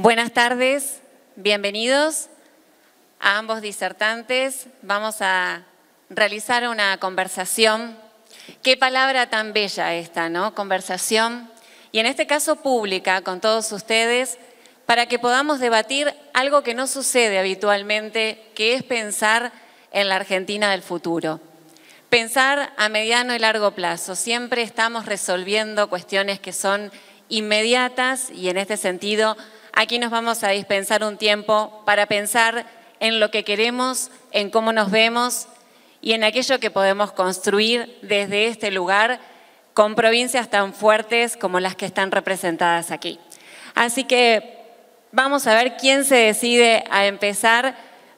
Buenas tardes, bienvenidos a ambos disertantes. Vamos a realizar una conversación. Qué palabra tan bella esta, ¿no? Conversación. Y en este caso pública con todos ustedes para que podamos debatir algo que no sucede habitualmente, que es pensar en la Argentina del futuro. Pensar a mediano y largo plazo. Siempre estamos resolviendo cuestiones que son inmediatas y en este sentido aquí nos vamos a dispensar un tiempo para pensar en lo que queremos, en cómo nos vemos y en aquello que podemos construir desde este lugar con provincias tan fuertes como las que están representadas aquí. Así que vamos a ver quién se decide a empezar,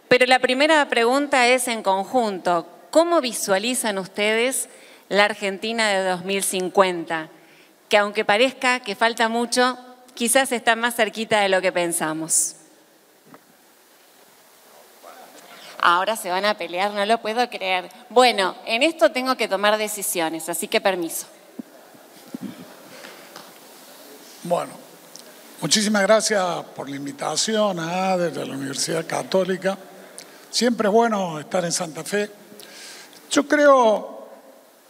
pero la primera pregunta es en conjunto. ¿Cómo visualizan ustedes la Argentina de 2050? Que aunque parezca que falta mucho, quizás está más cerquita de lo que pensamos. Ahora se van a pelear, no lo puedo creer. Bueno, en esto tengo que tomar decisiones, así que permiso. Bueno, muchísimas gracias por la invitación desde la Universidad Católica. Siempre es bueno estar en Santa Fe. Yo creo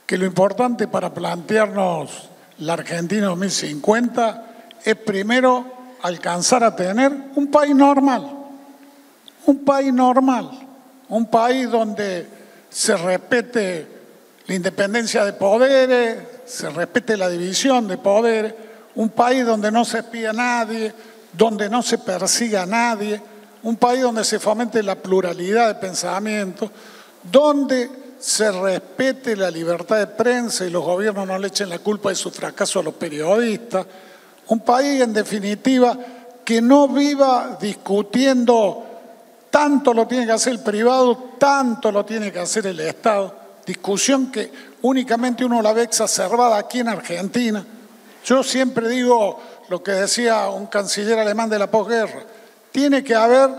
que lo importante para plantearnos la Argentina 2050 es primero alcanzar a tener un país normal, un país donde se respete la independencia de poderes, se respete la división de poderes, un país donde no se espía a nadie, donde no se persiga a nadie, un país donde se fomente la pluralidad de pensamiento, donde se respete la libertad de prensa y los gobiernos no le echen la culpa de su fracaso a los periodistas. Un país, en definitiva, que no viva discutiendo tanto lo tiene que hacer el privado, tanto lo tiene que hacer el Estado. Discusión que únicamente uno la ve exacerbada aquí en Argentina. Yo siempre digo lo que decía un canciller alemán de la posguerra. Tiene que haber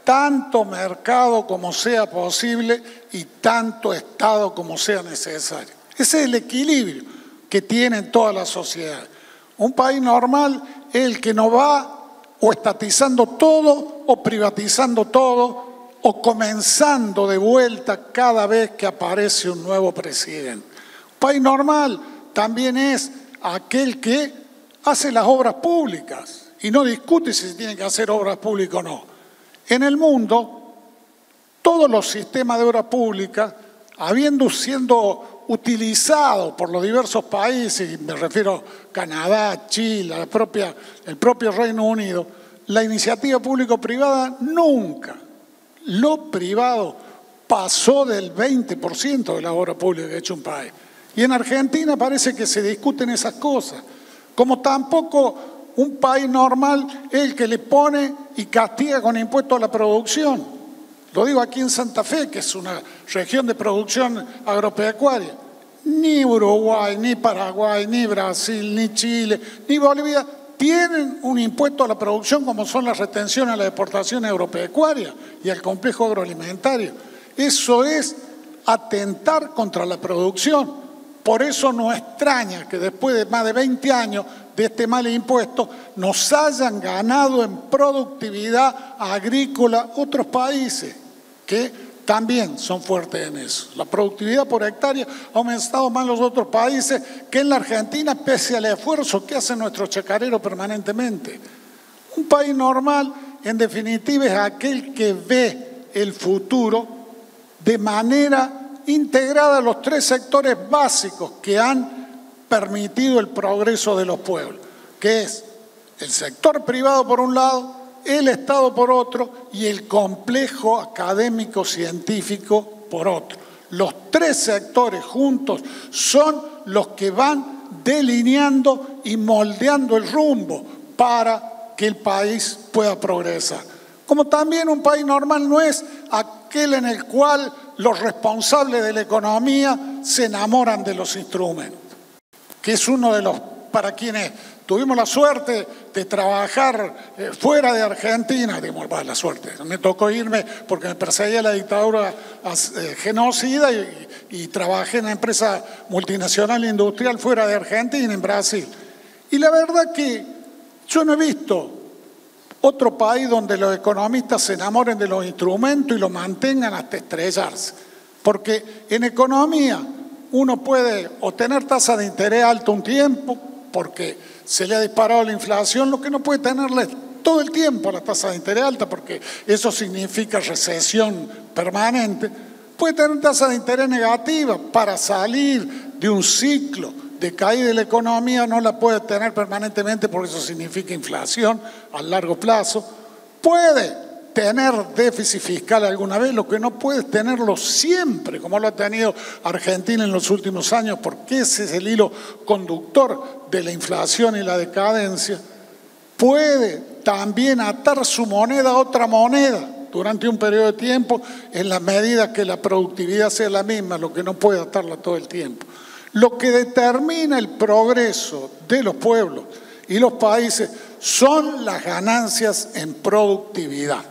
tanto mercado como sea posible y tanto Estado como sea necesario. Ese es el equilibrio que tienen todas las sociedades. Un país normal es el que no va o estatizando todo o privatizando todo o comenzando de vuelta cada vez que aparece un nuevo presidente. Un país normal también es aquel que hace las obras públicas y no discute si se tienen que hacer obras públicas o no. En el mundo, todos los sistemas de obras públicas, habiendo siendo utilizado por los diversos países, y me refiero a Canadá, Chile, el propio Reino Unido, la iniciativa público-privada nunca, lo privado pasó del 20% de la obra pública que ha hecho un país. Y en Argentina parece que se discuten esas cosas, como tampoco un país normal es el que le pone y castiga con impuestos a la producción. Lo digo aquí en Santa Fe, que es una región de producción agropecuaria. Ni Uruguay, ni Paraguay, ni Brasil, ni Chile, ni Bolivia tienen un impuesto a la producción como son las retenciones a la exportación agropecuaria y al complejo agroalimentario. Eso es atentar contra la producción. Por eso no extraña que después de más de 20 años de este mal impuesto nos hayan ganado en productividad agrícola otros países que también son fuertes en eso. La productividad por hectárea ha aumentado más en los otros países que en la Argentina, pese al esfuerzo que hacen nuestros chacareros permanentemente. Un país normal, en definitiva, es aquel que ve el futuro de manera integrada a los tres sectores básicos que han permitido el progreso de los pueblos, que es el sector privado por un lado, el Estado por otro y el complejo académico-científico por otro. Los tres sectores juntos son los que van delineando y moldeando el rumbo para que el país pueda progresar. Como también un país normal no es aquel en el cual los responsables de la economía se enamoran de los instrumentos, que es uno de los para quienes tuvimos la suerte de trabajar fuera de Argentina, digamos, la suerte, me tocó irme porque me perseguía la dictadura genocida y trabajé en una empresa multinacional industrial fuera de Argentina, en Brasil. Y la verdad que yo no he visto otro país donde los economistas se enamoren de los instrumentos y lo mantengan hasta estrellarse. Porque en economía uno puede obtener tasa de interés alta un tiempo porque se le ha disparado la inflación, lo que no puede tenerle todo el tiempo la tasa de interés alta porque eso significa recesión permanente. Puede tener tasa de interés negativa para salir de un ciclo de caída de la economía, no la puede tener permanentemente porque eso significa inflación a largo plazo. Puede tener déficit fiscal alguna vez, lo que no puede es tenerlo siempre, como lo ha tenido Argentina en los últimos años, porque ese es el hilo conductor de la inflación y la decadencia. Puede también atar su moneda a otra moneda durante un periodo de tiempo en la medida que la productividad sea la misma, lo que no puede atarla todo el tiempo. Lo que determina el progreso de los pueblos y los países son las ganancias en productividad.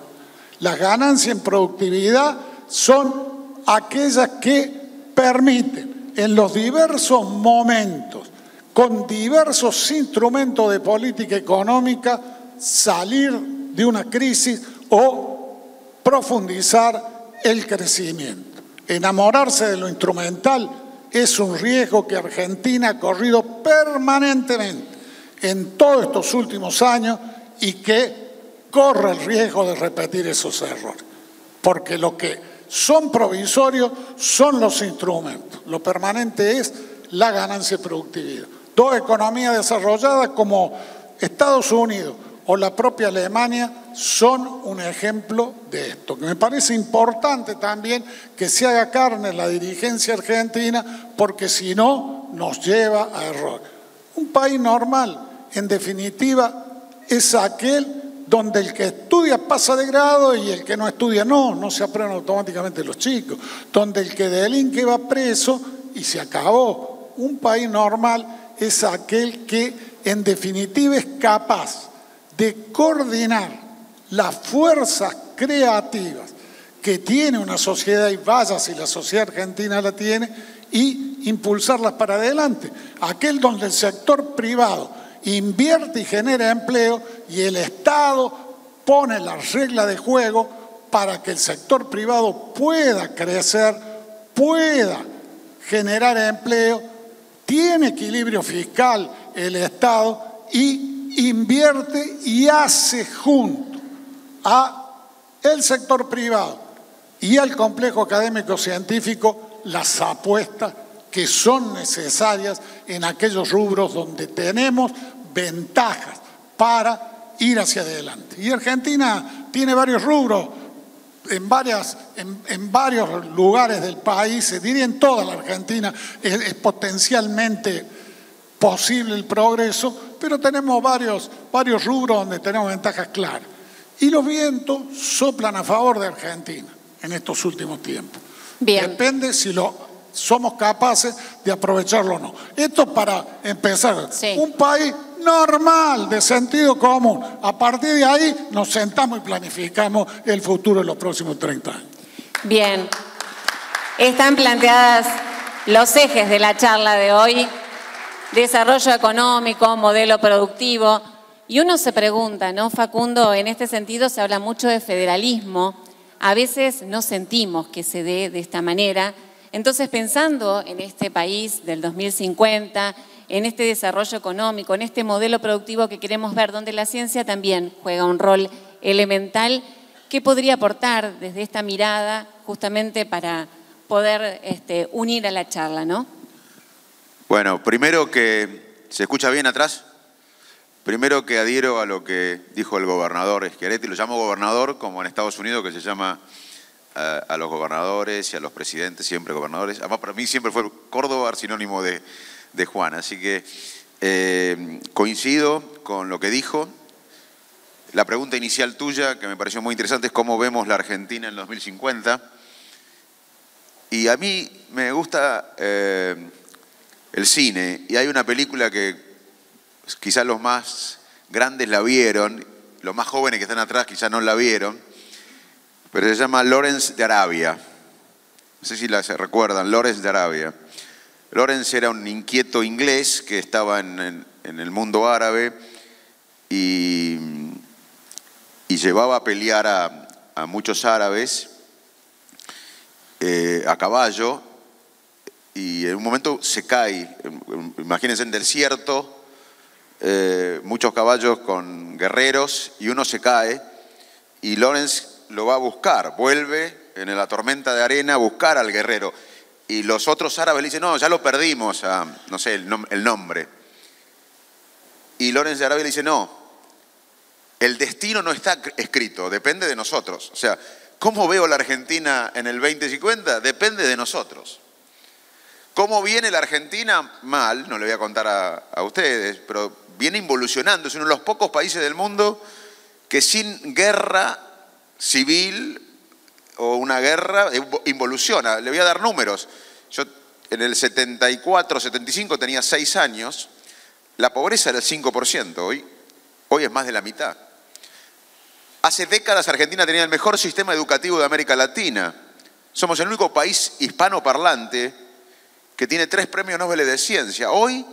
Las ganancias en productividad son aquellas que permiten en los diversos momentos, con diversos instrumentos de política económica, salir de una crisis o profundizar el crecimiento. Enamorarse de lo instrumental es un riesgo que Argentina ha corrido permanentemente en todos estos últimos años y que corre el riesgo de repetir esos errores. Porque lo que son provisorios son los instrumentos. Lo permanente es la ganancia de productividad. Dos economías desarrolladas como Estados Unidos o la propia Alemania son un ejemplo de esto, que me parece importante también que se haga carne en la dirigencia argentina, porque si no nos lleva a error. Un país normal, en definitiva, es aquel donde el que estudia pasa de grado y el que no estudia no se aprueban automáticamente los chicos, donde el que delinque va preso y se acabó. Un país normal es aquel que en definitiva es capaz de coordinar las fuerzas creativas que tiene una sociedad, y vaya si la sociedad argentina la tiene, y impulsarlas para adelante. Aquel donde el sector privado invierte y genera empleo y el Estado pone las reglas de juego para que el sector privado pueda crecer, pueda generar empleo, tiene equilibrio fiscal el Estado y invierte y hace junto a el sector privado y al complejo académico científico las apuestas que son necesarias en aquellos rubros donde tenemos ventajas para ir hacia adelante. Y Argentina tiene varios rubros en varios lugares del país, diría en toda la Argentina es potencialmente posible el progreso, pero tenemos varios rubros donde tenemos ventajas claras. Y los vientos soplan a favor de Argentina en estos últimos tiempos. Bien. Depende si somos capaces de aprovecharlo o no. Esto para empezar. Sí. Un país normal, de sentido común. A partir de ahí nos sentamos y planificamos el futuro de los próximos 30 años. Bien. Están planteadas los ejes de la charla de hoy. Desarrollo económico, modelo productivo. Y uno se pregunta, ¿no, Facundo? En este sentido se habla mucho de federalismo. A veces no sentimos que se dé de esta manera. Entonces, pensando en este país del 2050, en este desarrollo económico, en este modelo productivo que queremos ver, donde la ciencia también juega un rol elemental, ¿qué podría aportar desde esta mirada justamente para poder unir a la charla, ¿no? Bueno, primero que se escucha bien atrás. Primero que adhiero a lo que dijo el gobernador Schiaretti, lo llamo gobernador como en Estados Unidos que se llama a los gobernadores y a los presidentes siempre gobernadores. Además para mí siempre fue Córdoba sinónimo de Juan, así que coincido con lo que dijo. La pregunta inicial tuya, que me pareció muy interesante, es cómo vemos la Argentina en 2050. Y a mí me gusta el cine, y hay una película que quizás los más grandes la vieron, los más jóvenes que están atrás quizás no la vieron, pero se llama Lawrence de Arabia. No sé si se recuerdan, Lawrence de Arabia. Lawrence era un inquieto inglés que estaba en el mundo árabe y y llevaba a pelear a muchos árabes a caballo, y en un momento se cae. Imagínense en desierto, muchos caballos con guerreros, y uno se cae, y Lawrence lo va a buscar, vuelve en la tormenta de arena a buscar al guerrero, y los otros árabes le dicen, no, ya lo perdimos, no sé el nombre. Y Lawrence de Arabia le dice, no, el destino no está escrito, depende de nosotros. O sea, ¿cómo veo la Argentina en el 2050? Depende de nosotros. ¿Cómo viene la Argentina? Mal, no le voy a contar a ustedes, pero viene involucionando. Es uno de los pocos países del mundo que sin guerra civil o una guerra involuciona. Le voy a dar números. Yo en el 74, 75 tenía 6 años. La pobreza era el 5%, hoy es más de la mitad. Hace décadas Argentina tenía el mejor sistema educativo de América Latina. Somos el único país hispanoparlante que tiene 3 premios Nobel de Ciencia. Hoy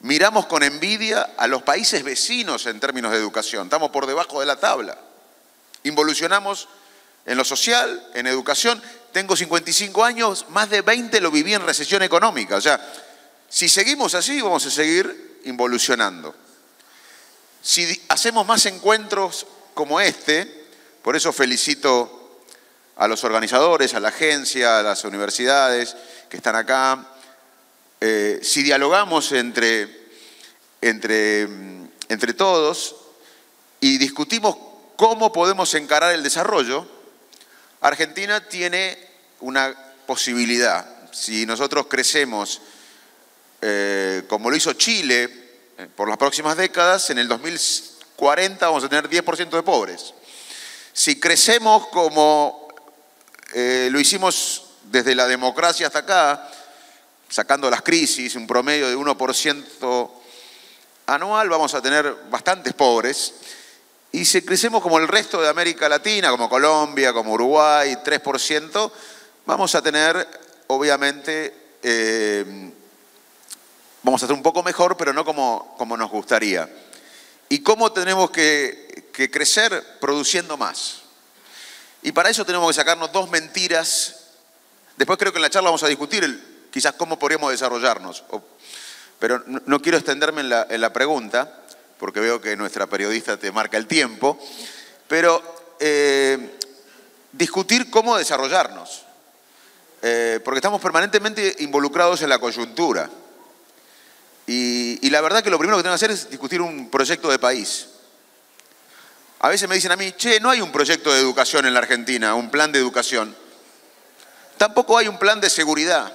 miramos con envidia a los países vecinos en términos de educación. Estamos por debajo de la tabla. Involucionamos en lo social, en educación. Tengo 55 años, más de 20 lo viví en recesión económica. O sea, si seguimos así, vamos a seguir involucionando. Si hacemos más encuentros como este, por eso felicito a los organizadores, a la agencia, a las universidades que están acá. Si dialogamos entre todos y discutimos cómo podemos encarar el desarrollo, Argentina tiene una posibilidad. Si nosotros crecemos como lo hizo Chile por las próximas décadas, en el 2040 vamos a tener 10% de pobres. Si crecemos como lo hicimos desde la democracia hasta acá, sacando las crisis, un promedio de 1% anual, vamos a tener bastantes pobres. Y si crecemos como el resto de América Latina, como Colombia, como Uruguay, 3%, vamos a tener, obviamente, vamos a estar un poco mejor, pero no como nos gustaría. ¿Y cómo tenemos que crecer? Produciendo más. Y para eso tenemos que sacarnos 2 mentiras. Después creo que en la charla vamos a discutir quizás cómo podríamos desarrollarnos. Pero no quiero extenderme en la pregunta, porque veo que nuestra periodista te marca el tiempo. Pero discutir cómo desarrollarnos. Porque estamos permanentemente involucrados en la coyuntura. Y la verdad que lo primero que tengo que hacer es discutir un proyecto de país. A veces me dicen a mí, che, no hay un proyecto de educación en la Argentina, un plan de educación. Tampoco hay un plan de seguridad.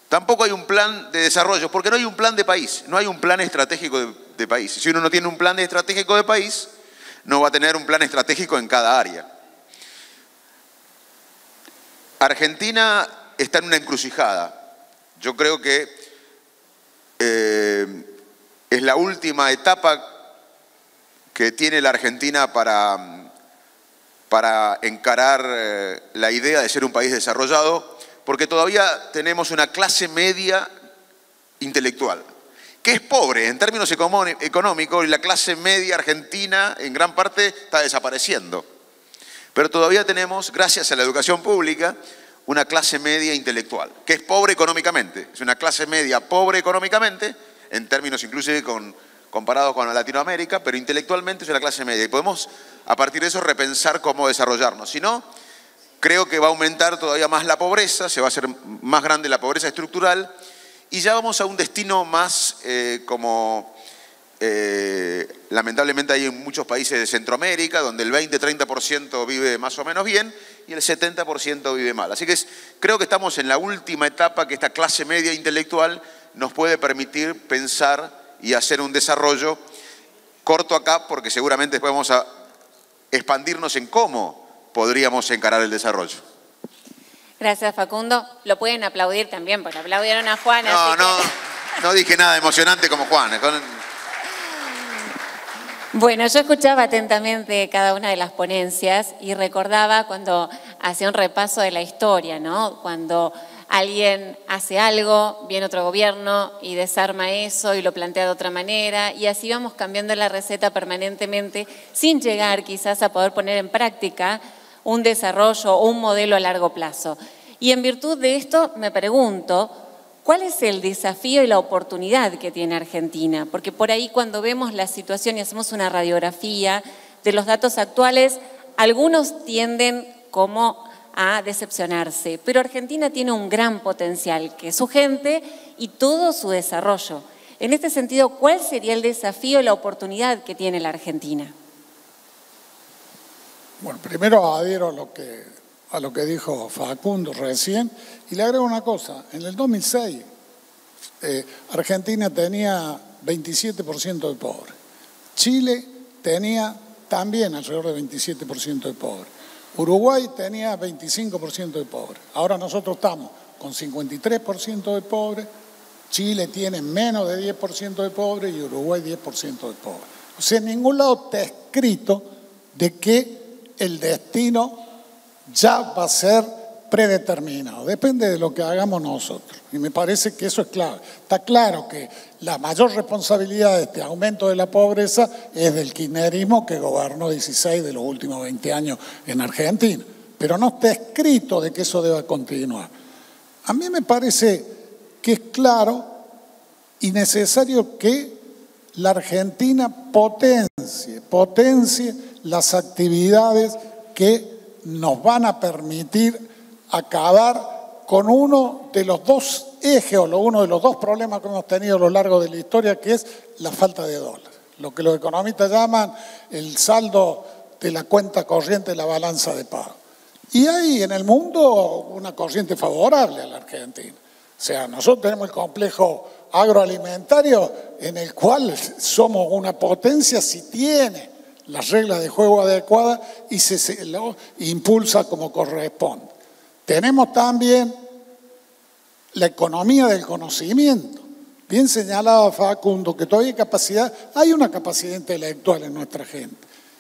Tampoco hay un plan de desarrollo, porque no hay un plan de país, no hay un plan estratégico de país. Si uno no tiene un plan estratégico de país, no va a tener un plan estratégico en cada área. Argentina está en una encrucijada. Yo creo que es la última etapa que tiene la Argentina para encarar la idea de ser un país desarrollado, porque todavía tenemos una clase media intelectual, que es pobre en términos económicos, y la clase media argentina en gran parte está desapareciendo. Pero todavía tenemos, gracias a la educación pública, una clase media intelectual, que es pobre económicamente. Es una clase media pobre económicamente, en términos inclusive comparados con Latinoamérica, pero intelectualmente es una clase media. Y podemos, a partir de eso, repensar cómo desarrollarnos. Si no, creo que va a aumentar todavía más la pobreza, se va a hacer más grande la pobreza estructural, y ya vamos a un destino más lamentablemente hay en muchos países de Centroamérica, donde el 20-30% vive más o menos bien y el 70% vive mal. Así que creo que estamos en la última etapa que esta clase media intelectual nos puede permitir pensar y hacer un desarrollo. Corto acá porque seguramente después vamos a expandirnos en cómo podríamos encarar el desarrollo. Gracias, Facundo. Lo pueden aplaudir también, porque aplaudieron a Juan. No dije nada emocionante como Juan. Bueno, yo escuchaba atentamente cada una de las ponencias y recordaba cuando hacía un repaso de la historia, ¿no? Cuando alguien hace algo, viene otro gobierno y desarma eso y lo plantea de otra manera, y así vamos cambiando la receta permanentemente sin llegar quizás a poder poner en práctica un desarrollo o un modelo a largo plazo. Y en virtud de esto me pregunto, ¿cuál es el desafío y la oportunidad que tiene Argentina? Porque por ahí cuando vemos la situación y hacemos una radiografía de los datos actuales, algunos tienden como a decepcionarse, pero Argentina tiene un gran potencial, que es su gente y todo su desarrollo. En este sentido, ¿cuál sería el desafío y la oportunidad que tiene la Argentina? Bueno, primero adhiero a lo que dijo Facundo recién y le agrego una cosa. En el 2006 Argentina tenía 27% de pobres. Chile tenía también alrededor de 27% de pobres. Uruguay tenía 25% de pobres. Ahora nosotros estamos con 53% de pobres, Chile tiene menos de 10% de pobres y Uruguay 10% de pobres. O sea, en ningún lado está escrito de que el destino ya va a ser predeterminado. Depende de lo que hagamos nosotros. Y me parece que eso es clave. Está claro que la mayor responsabilidad de este aumento de la pobreza es del kirchnerismo que gobernó 16 de los últimos 20 años en Argentina. Pero no está escrito de que eso deba continuar. A mí me parece que es claro y necesario que la Argentina potencie las actividades que nos van a permitir acabar con uno de los dos ejes o uno de los dos problemas que hemos tenido a lo largo de la historia, que es la falta de dólares. Lo que los economistas llaman el saldo de la cuenta corriente de la balanza de pago. Y hay en el mundo una corriente favorable a la Argentina. O sea, nosotros tenemos el complejo agroalimentario en el cual somos una potencia si tiene las reglas de juego adecuadas y se lo impulsa como corresponde. Tenemos también la economía del conocimiento. Bien señalaba Facundo que todavía hay una capacidad intelectual en nuestra gente.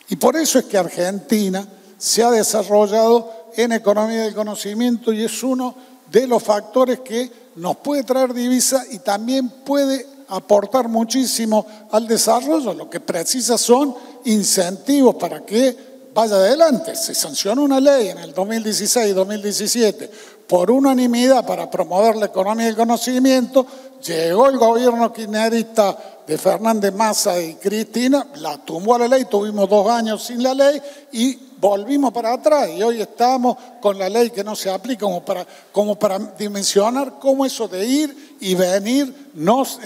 Y por eso es que Argentina se ha desarrollado en economía del conocimiento y es uno de los factores que nos puede traer divisas y también puede aportar muchísimo al desarrollo. Lo que precisa son incentivos para que vaya adelante. Se sancionó una ley en el 2016 y 2017 por unanimidad para promover la economía del conocimiento. Llegó el gobierno kirchnerista de Fernández Massa y Cristina, la tumbó a la ley, tuvimos 2 años sin la ley y volvimos para atrás. Y hoy estamos con la ley que no se aplica como para dimensionar cómo eso de ir y venir nos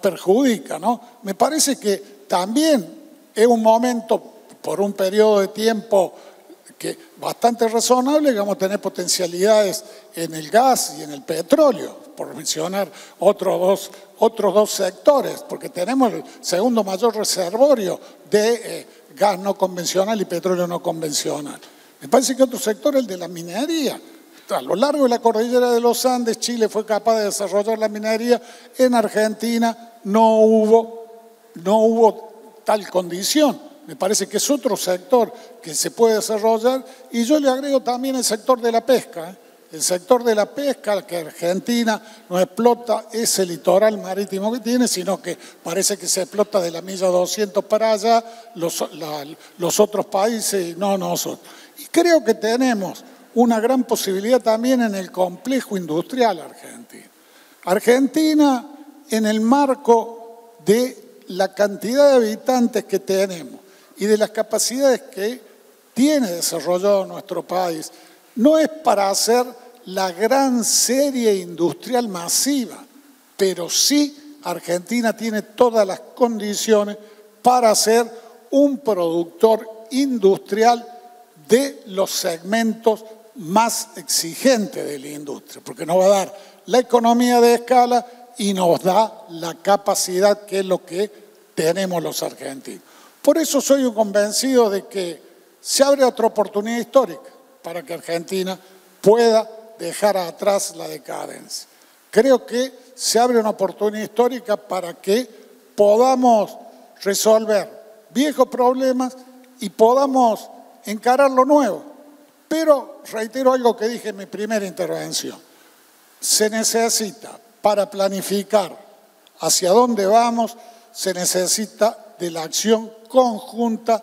perjudica, ¿no? Me parece que también es un momento, por un periodo de tiempo que bastante razonable, que vamos a tener potencialidades en el gas y en el petróleo, por mencionar otros dos sectores, porque tenemos el segundo mayor reservorio de gas no convencional y petróleo no convencional. Me parece que otro sector es el de la minería. A lo largo de la cordillera de los Andes, Chile fue capaz de desarrollar la minería. En Argentina no hubo tal condición. Me parece que es otro sector que se puede desarrollar. Y yo le agrego también el sector de la pesca. El sector de la pesca que Argentina no explota ese litoral marítimo que tiene, sino que parece que se explota de la milla 200 para allá los otros países y no nosotros. Y creo que tenemos una gran posibilidad también en el complejo industrial argentino. Argentina, en el marco de la cantidad de habitantes que tenemos y de las capacidades que tiene desarrollado nuestro país, no es para hacer la gran serie industrial masiva, pero sí Argentina tiene todas las condiciones para ser un productor industrial de los segmentos más exigentes de la industria, porque nos va a dar la economía de escala y nos da la capacidad que es lo que tenemos los argentinos. Por eso soy un convencido de que se abre otra oportunidad histórica para que Argentina pueda dejar atrás la decadencia. Creo que se abre una oportunidad histórica para que podamos resolver viejos problemas y podamos encarar lo nuevo. Pero reitero algo que dije en mi primera intervención. se necesita, para planificar hacia dónde vamos, se necesita de la acción conjunta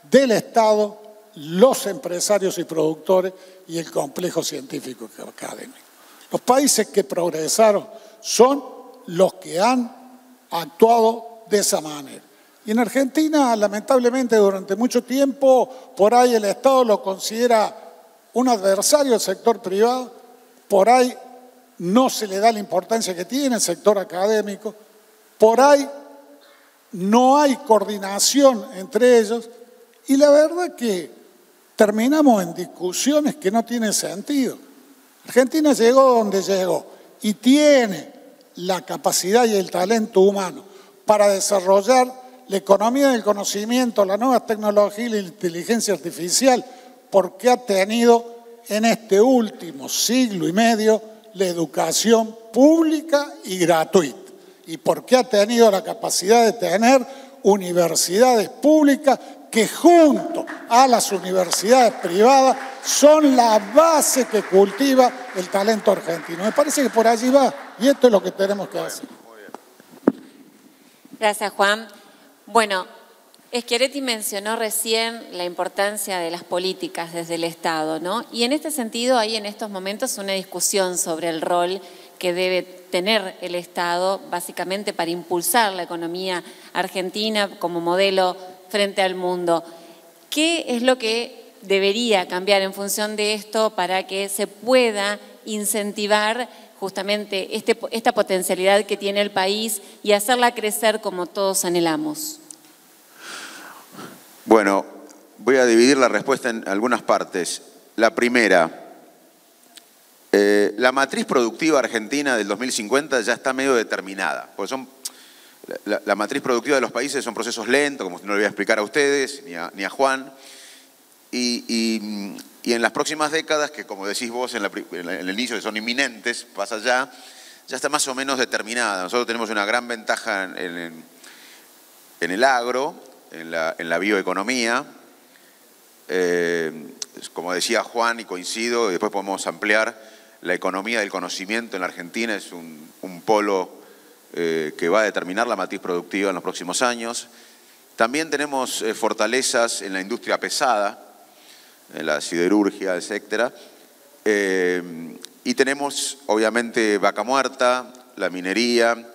del Estado, los empresarios y productores y el complejo científico y académico. Los países que progresaron son los que han actuado de esa manera. Y en Argentina, lamentablemente, durante mucho tiempo, por ahí el Estado lo considera un adversario del sector privado, por ahí no se le da la importancia que tiene el sector académico, por ahí no hay coordinación entre ellos, y la verdad que terminamos en discusiones que no tienen sentido. Argentina llegó donde llegó y tiene la capacidad y el talento humano para desarrollar la economía del conocimiento, la nueva tecnología y la inteligencia artificial, porque ha tenido en este último siglo y medio la educación pública y gratuita, y porque ha tenido la capacidad de tener universidades públicas que junto a las universidades privadas son la base que cultiva el talento argentino. Me parece que por allí va, y esto es lo que tenemos que hacer. Gracias, Juan. Bueno, Schiaretti mencionó recién la importancia de las políticas desde el Estado, ¿no? Y en este sentido hay en estos momentos una discusión sobre el rol que debe tener el Estado, básicamente para impulsar la economía argentina como modelo frente al mundo. ¿Qué es lo que debería cambiar en función de esto para que se pueda incentivar justamente esta potencialidad que tiene el país y hacerla crecer como todos anhelamos? Bueno, voy a dividir la respuesta en algunas partes. La primera, la matriz productiva argentina del 2050 ya está medio determinada, porque la matriz productiva de los países son procesos lentos, como no le voy a explicar a ustedes ni a Juan, y en las próximas décadas, que como decís vos en el inicio, que son inminentes, pasa ya está más o menos determinada. Nosotros tenemos una gran ventaja en el agro, en la bioeconomía. Como decía Juan, y coincido, y después podemos ampliar, la economía del conocimiento en la Argentina es un polo que va a determinar la matriz productiva en los próximos años. También tenemos fortalezas en la industria pesada, en la siderurgia, etcétera. Y tenemos, obviamente, vaca muerta, la minería,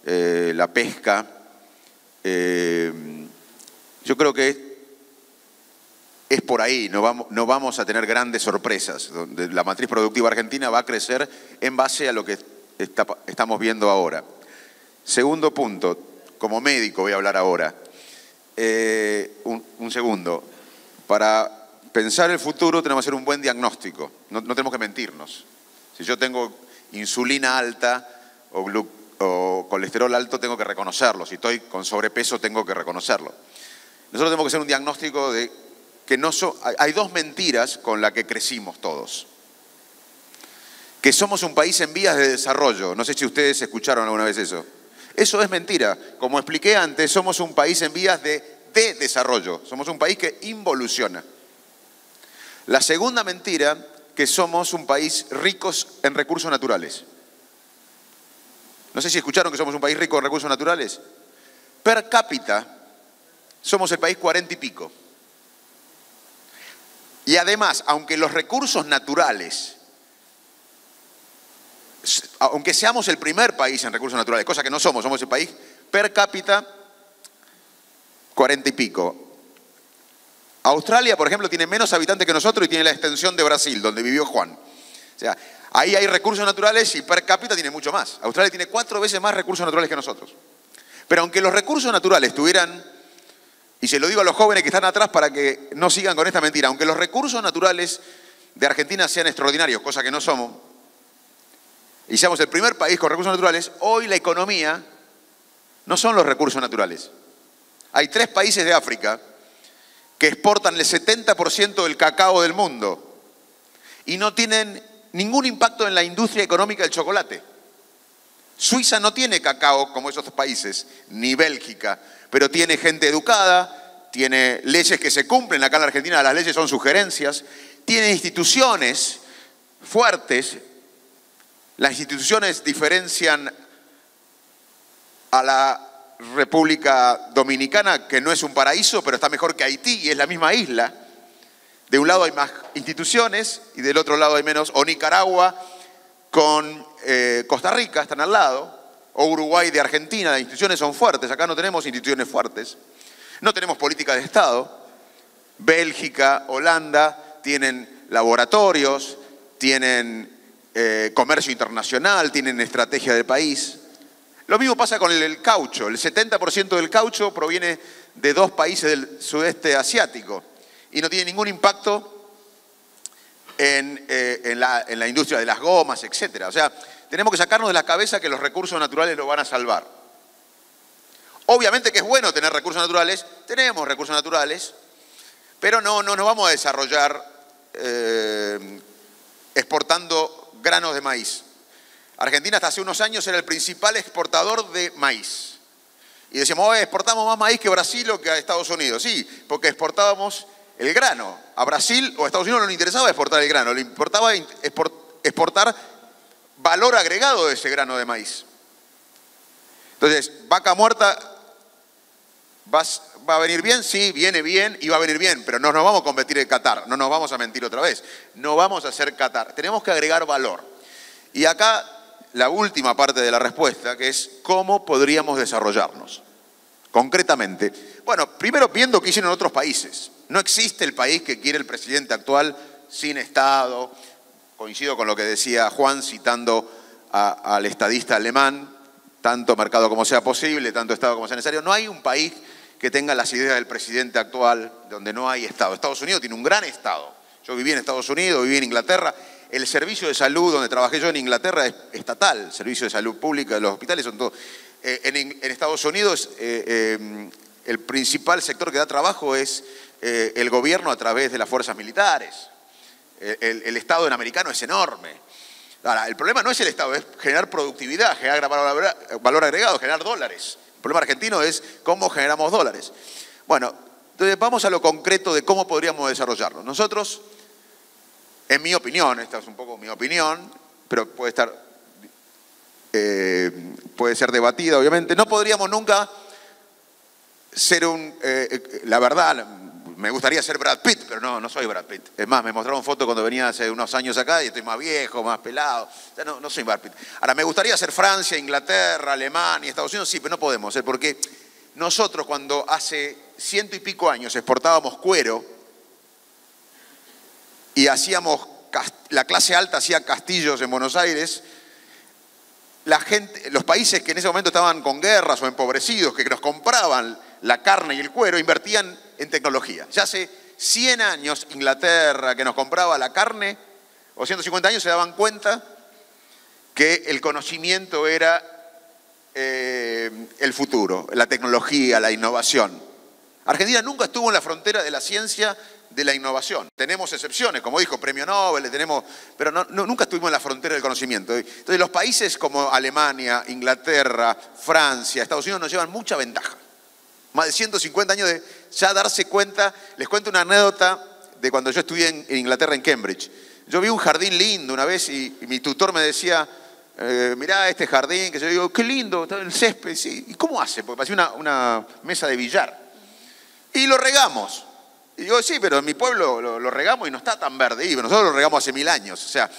la pesca. Yo creo que es por ahí, no vamos a tener grandes sorpresas. Donde la matriz productiva argentina va a crecer en base a lo que estamos viendo ahora. Segundo punto, como médico voy a hablar ahora. Un segundo. Para pensar el futuro tenemos que hacer un buen diagnóstico. No tenemos que mentirnos. Si yo tengo insulina alta o colesterol alto, tengo que reconocerlo. Si estoy con sobrepeso, tengo que reconocerlo. Nosotros tenemos que hacer un diagnóstico de que hay dos mentiras con las que crecimos todos. Que somos un país en vías de desarrollo. No sé si ustedes escucharon alguna vez eso. Eso es mentira. Como expliqué antes, somos un país en vías de desarrollo. Somos un país que involuciona. La segunda mentira, que somos un país ricos en recursos naturales. No sé si escucharon que somos un país rico en recursos naturales. Per cápita, somos el país 40 y pico. Y además, aunque los recursos naturales, aunque seamos el primer país en recursos naturales, cosa que no somos el país per cápita 40 y pico. Australia, por ejemplo, tiene menos habitantes que nosotros y tiene la extensión de Brasil, donde vivió Juan. O sea, ahí hay recursos naturales y per cápita tiene mucho más. Australia tiene 4 veces más recursos naturales que nosotros. Pero aunque los recursos naturales tuvieran, y se lo digo a los jóvenes que están atrás para que no sigan con esta mentira, aunque los recursos naturales de Argentina sean extraordinarios, cosa que no somos, y seamos el primer país con recursos naturales, hoy la economía no son los recursos naturales. Hay 3 países de África que exportan el 70% del cacao del mundo y no tienen ningún impacto en la industria económica del chocolate. Suiza no tiene cacao como esos países, ni Bélgica, pero tiene gente educada, tiene leyes que se cumplen. Acá en la Argentina las leyes son sugerencias, tiene instituciones fuertes. Las instituciones diferencian a la República Dominicana, que no es un paraíso, pero está mejor que Haití y es la misma isla. De un lado hay más instituciones y del otro lado hay menos. O Nicaragua con Costa Rica, están al lado. O Uruguay de Argentina, las instituciones son fuertes. Acá no tenemos instituciones fuertes. No tenemos política de Estado. Bélgica, Holanda tienen laboratorios, tienen comercio internacional, tienen estrategia del país. Lo mismo pasa con el caucho. El 70% del caucho proviene de 2 países del sudeste asiático y no tiene ningún impacto en la industria de las gomas, etc. O sea, tenemos que sacarnos de la cabeza que los recursos naturales lo van a salvar. Obviamente que es bueno tener recursos naturales, tenemos recursos naturales, pero no nos vamos a desarrollar exportando granos de maíz. Argentina hasta hace unos años era el principal exportador de maíz. Y decíamos, exportamos más maíz que Brasil o que a Estados Unidos. Sí, porque exportábamos el grano. A Brasil o a Estados Unidos no le interesaba exportar el grano, le importaba exportar valor agregado de ese grano de maíz. Entonces, vaca muerta, ¿va a venir bien? Sí, viene bien y va a venir bien, pero no nos vamos a competir en Qatar, no nos vamos a mentir otra vez. No vamos a hacer Qatar, tenemos que agregar valor. Y acá la última parte de la respuesta, que es cómo podríamos desarrollarnos. Concretamente, bueno, primero viendo qué hicieron otros países. No existe el país que quiere el presidente actual sin Estado. Coincido con lo que decía Juan citando al estadista alemán, tanto mercado como sea posible, tanto Estado como sea necesario. No hay un país que tenga las ideas del presidente actual donde no hay Estado. Estados Unidos tiene un gran Estado. Yo viví en Estados Unidos, viví en Inglaterra. El servicio de salud donde trabajé yo en Inglaterra es estatal. El servicio de salud pública de los hospitales son todos. En Estados Unidos el principal sector que da trabajo es el gobierno a través de las fuerzas militares. El Estado en americano es enorme. Ahora, el problema no es el Estado, es generar productividad, generar valor agregado, generar dólares. El problema argentino es cómo generamos dólares. Bueno, entonces vamos a lo concreto de cómo podríamos desarrollarlo. Nosotros, en mi opinión, esta es un poco mi opinión, pero puede ser debatida, obviamente, no podríamos nunca ser la verdad, me gustaría ser Brad Pitt, pero no soy Brad Pitt. Es más, me mostraron fotos cuando venía hace unos años acá y estoy más viejo, más pelado. O sea, no soy Brad Pitt. Ahora, me gustaría ser Francia, Inglaterra, Alemania, Estados Unidos, sí, pero no podemos ser, porque nosotros cuando hace 100 y pico años exportábamos cuero y la clase alta hacía castillos en Buenos Aires, la gente, los países que en ese momento estaban con guerras o empobrecidos, que nos compraban la carne y el cuero, invertían en tecnología. Ya hace 100 años Inglaterra, que nos compraba la carne, o 150 años, se daban cuenta que el conocimiento era el futuro, la tecnología, la innovación. Argentina nunca estuvo en la frontera de la ciencia, de la innovación. Tenemos excepciones, como dijo, premio Nobel, pero nunca estuvimos en la frontera del conocimiento. Entonces los países como Alemania, Inglaterra, Francia, Estados Unidos nos llevan mucha ventaja. Más de 150 años de ya darse cuenta. Les cuento una anécdota de cuando yo estudié en Inglaterra, en Cambridge. Yo vi un jardín lindo una vez y mi tutor me decía, mirá este jardín, que yo digo, qué lindo, está el césped. Sí. ¿Y cómo hace? Porque parecía una mesa de billar. Y lo regamos. Y digo, sí, pero en mi pueblo lo regamos y no está tan verde. Y nosotros lo regamos hace 1000 años. O sea,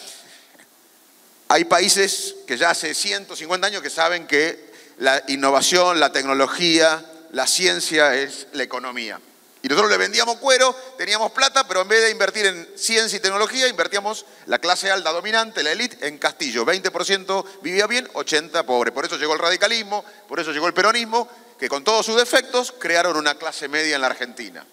hay países que ya hace 150 años que saben que la innovación, la tecnología, la ciencia es la economía. Y nosotros le vendíamos cuero, teníamos plata, pero en vez de invertir en ciencia y tecnología, invertíamos la clase alta dominante, la élite, en castillo. 20% vivía bien, 80% pobre. Por eso llegó el radicalismo, por eso llegó el peronismo, que con todos sus defectos crearon una clase media en la Argentina.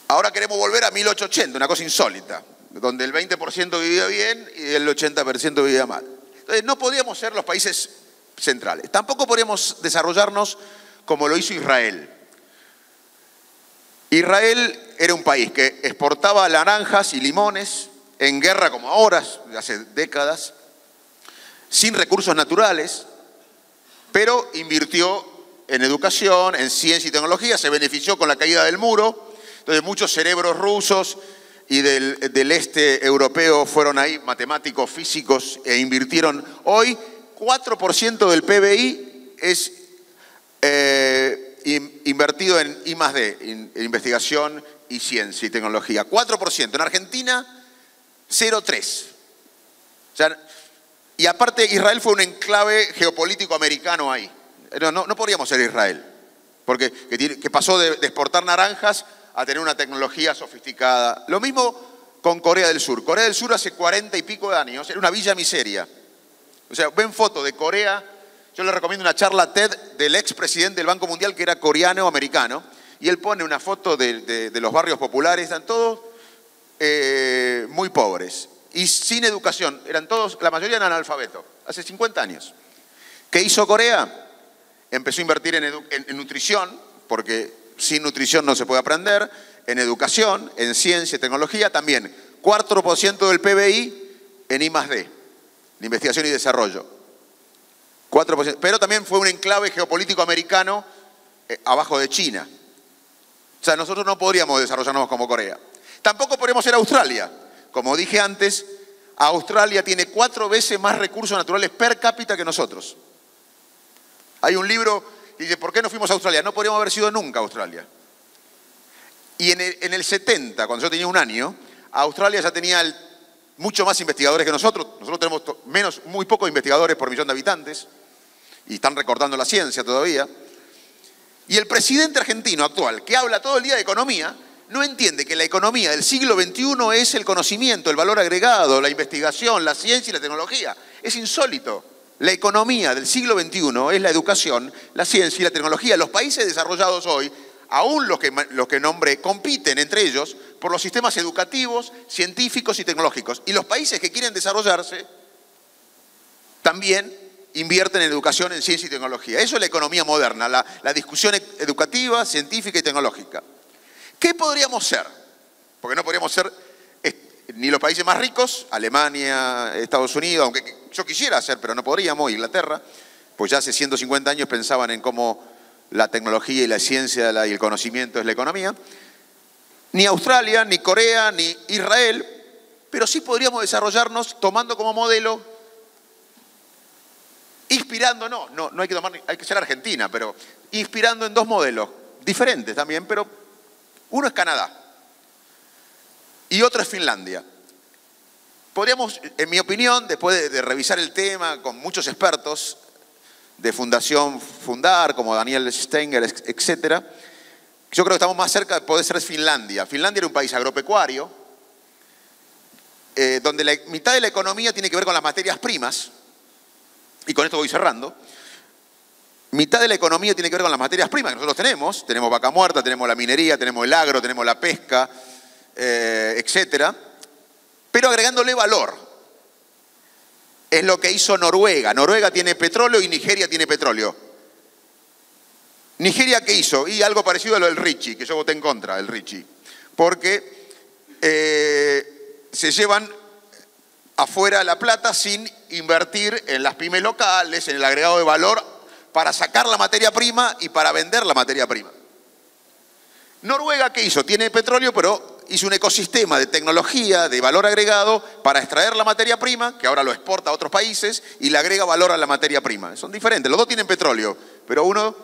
Ahora queremos volver a 1880, una cosa insólita, donde el 20% vivía bien y el 80% vivía mal. Entonces no podíamos ser los países centrales. Tampoco podríamos desarrollarnos como lo hizo Israel. Israel era un país que exportaba naranjas y limones en guerra como ahora, hace décadas, sin recursos naturales, pero invirtió en educación, en ciencia y tecnología, se benefició con la caída del muro. Entonces muchos cerebros rusos y del este europeo fueron ahí matemáticos, físicos e invirtieron. Hoy 4% del PBI es invertido en I+D, en investigación y ciencia y tecnología. 4%. En Argentina, 0,3%. O sea, y aparte Israel fue un enclave geopolítico americano ahí. No podríamos ser Israel, porque que pasó de exportar naranjas a tener una tecnología sofisticada. Lo mismo con Corea del Sur. Corea del Sur hace 40 y pico de años era una villa miseria. O sea, ven fotos de Corea. Yo les recomiendo una charla TED del expresidente del Banco Mundial que era coreano o americano, y él pone una foto de los barrios populares, están todos muy pobres y sin educación, eran todos, la mayoría eran analfabetos, hace 50 años. ¿Qué hizo Corea? Empezó a invertir en nutrición, porque sin nutrición no se puede aprender, en educación, en ciencia y tecnología, también 4% del PBI en I+D, en investigación y desarrollo. 4%, pero también fue un enclave geopolítico americano abajo de China. O sea, nosotros no podríamos desarrollarnos como Corea. Tampoco podríamos ser Australia. Como dije antes, Australia tiene 4 veces más recursos naturales per cápita que nosotros. Hay un libro que dice, ¿por qué no fuimos a Australia? No podríamos haber sido nunca Australia. Y en el 70, cuando yo tenía 1 año, Australia ya tenía mucho más investigadores que nosotros. Nosotros tenemos muy pocos investigadores por millón de habitantes y están recortando la ciencia todavía. Y el presidente argentino actual, que habla todo el día de economía, no entiende que la economía del siglo XXI es el conocimiento, el valor agregado, la investigación, la ciencia y la tecnología. Es insólito. La economía del siglo XXI es la educación, la ciencia y la tecnología. Los países desarrollados hoy, aún los que nombré, compiten entre ellos por los sistemas educativos, científicos y tecnológicos. Y los países que quieren desarrollarse también invierten en educación, en ciencia y tecnología. Eso es la economía moderna, la discusión educativa, científica y tecnológica. ¿Qué podríamos ser? Porque no podríamos ser ni los países más ricos, Alemania, Estados Unidos, aunque yo quisiera ser, pero no podríamos, Inglaterra, pues ya hace 150 años pensaban en cómo la tecnología y la ciencia y el conocimiento es la economía. Ni Australia, ni Corea, ni Israel, pero sí podríamos desarrollarnos tomando como modelo, inspirando, no hay que tomar, hay que ser Argentina, pero inspirando en 2 modelos diferentes también, pero uno es Canadá y otro es Finlandia. Podríamos, en mi opinión, después de revisar el tema con muchos expertos de Fundación Fundar, como Daniel Stenger, etcétera, yo creo que estamos más cerca de poder ser Finlandia. Finlandia era un país agropecuario, donde la mitad de la economía tiene que ver con las materias primas, y con esto voy cerrando. Mitad de la economía tiene que ver con las materias primas que nosotros tenemos vaca muerta, tenemos la minería, tenemos el agro, tenemos la pesca, etcétera, pero agregándole valor. Es lo que hizo Noruega. Noruega tiene petróleo y Nigeria tiene petróleo. ¿Nigeria qué hizo? Y algo parecido a lo del RICI, que yo voté en contra del RICI, porque se llevan afuera la plata sin invertir en las pymes locales, en el agregado de valor, para sacar la materia prima y para vender la materia prima. Noruega, ¿qué hizo? Tiene petróleo, pero hizo un ecosistema de tecnología, de valor agregado, para extraer la materia prima, que ahora lo exporta a otros países, y le agrega valor a la materia prima. Son diferentes, los dos tienen petróleo, pero uno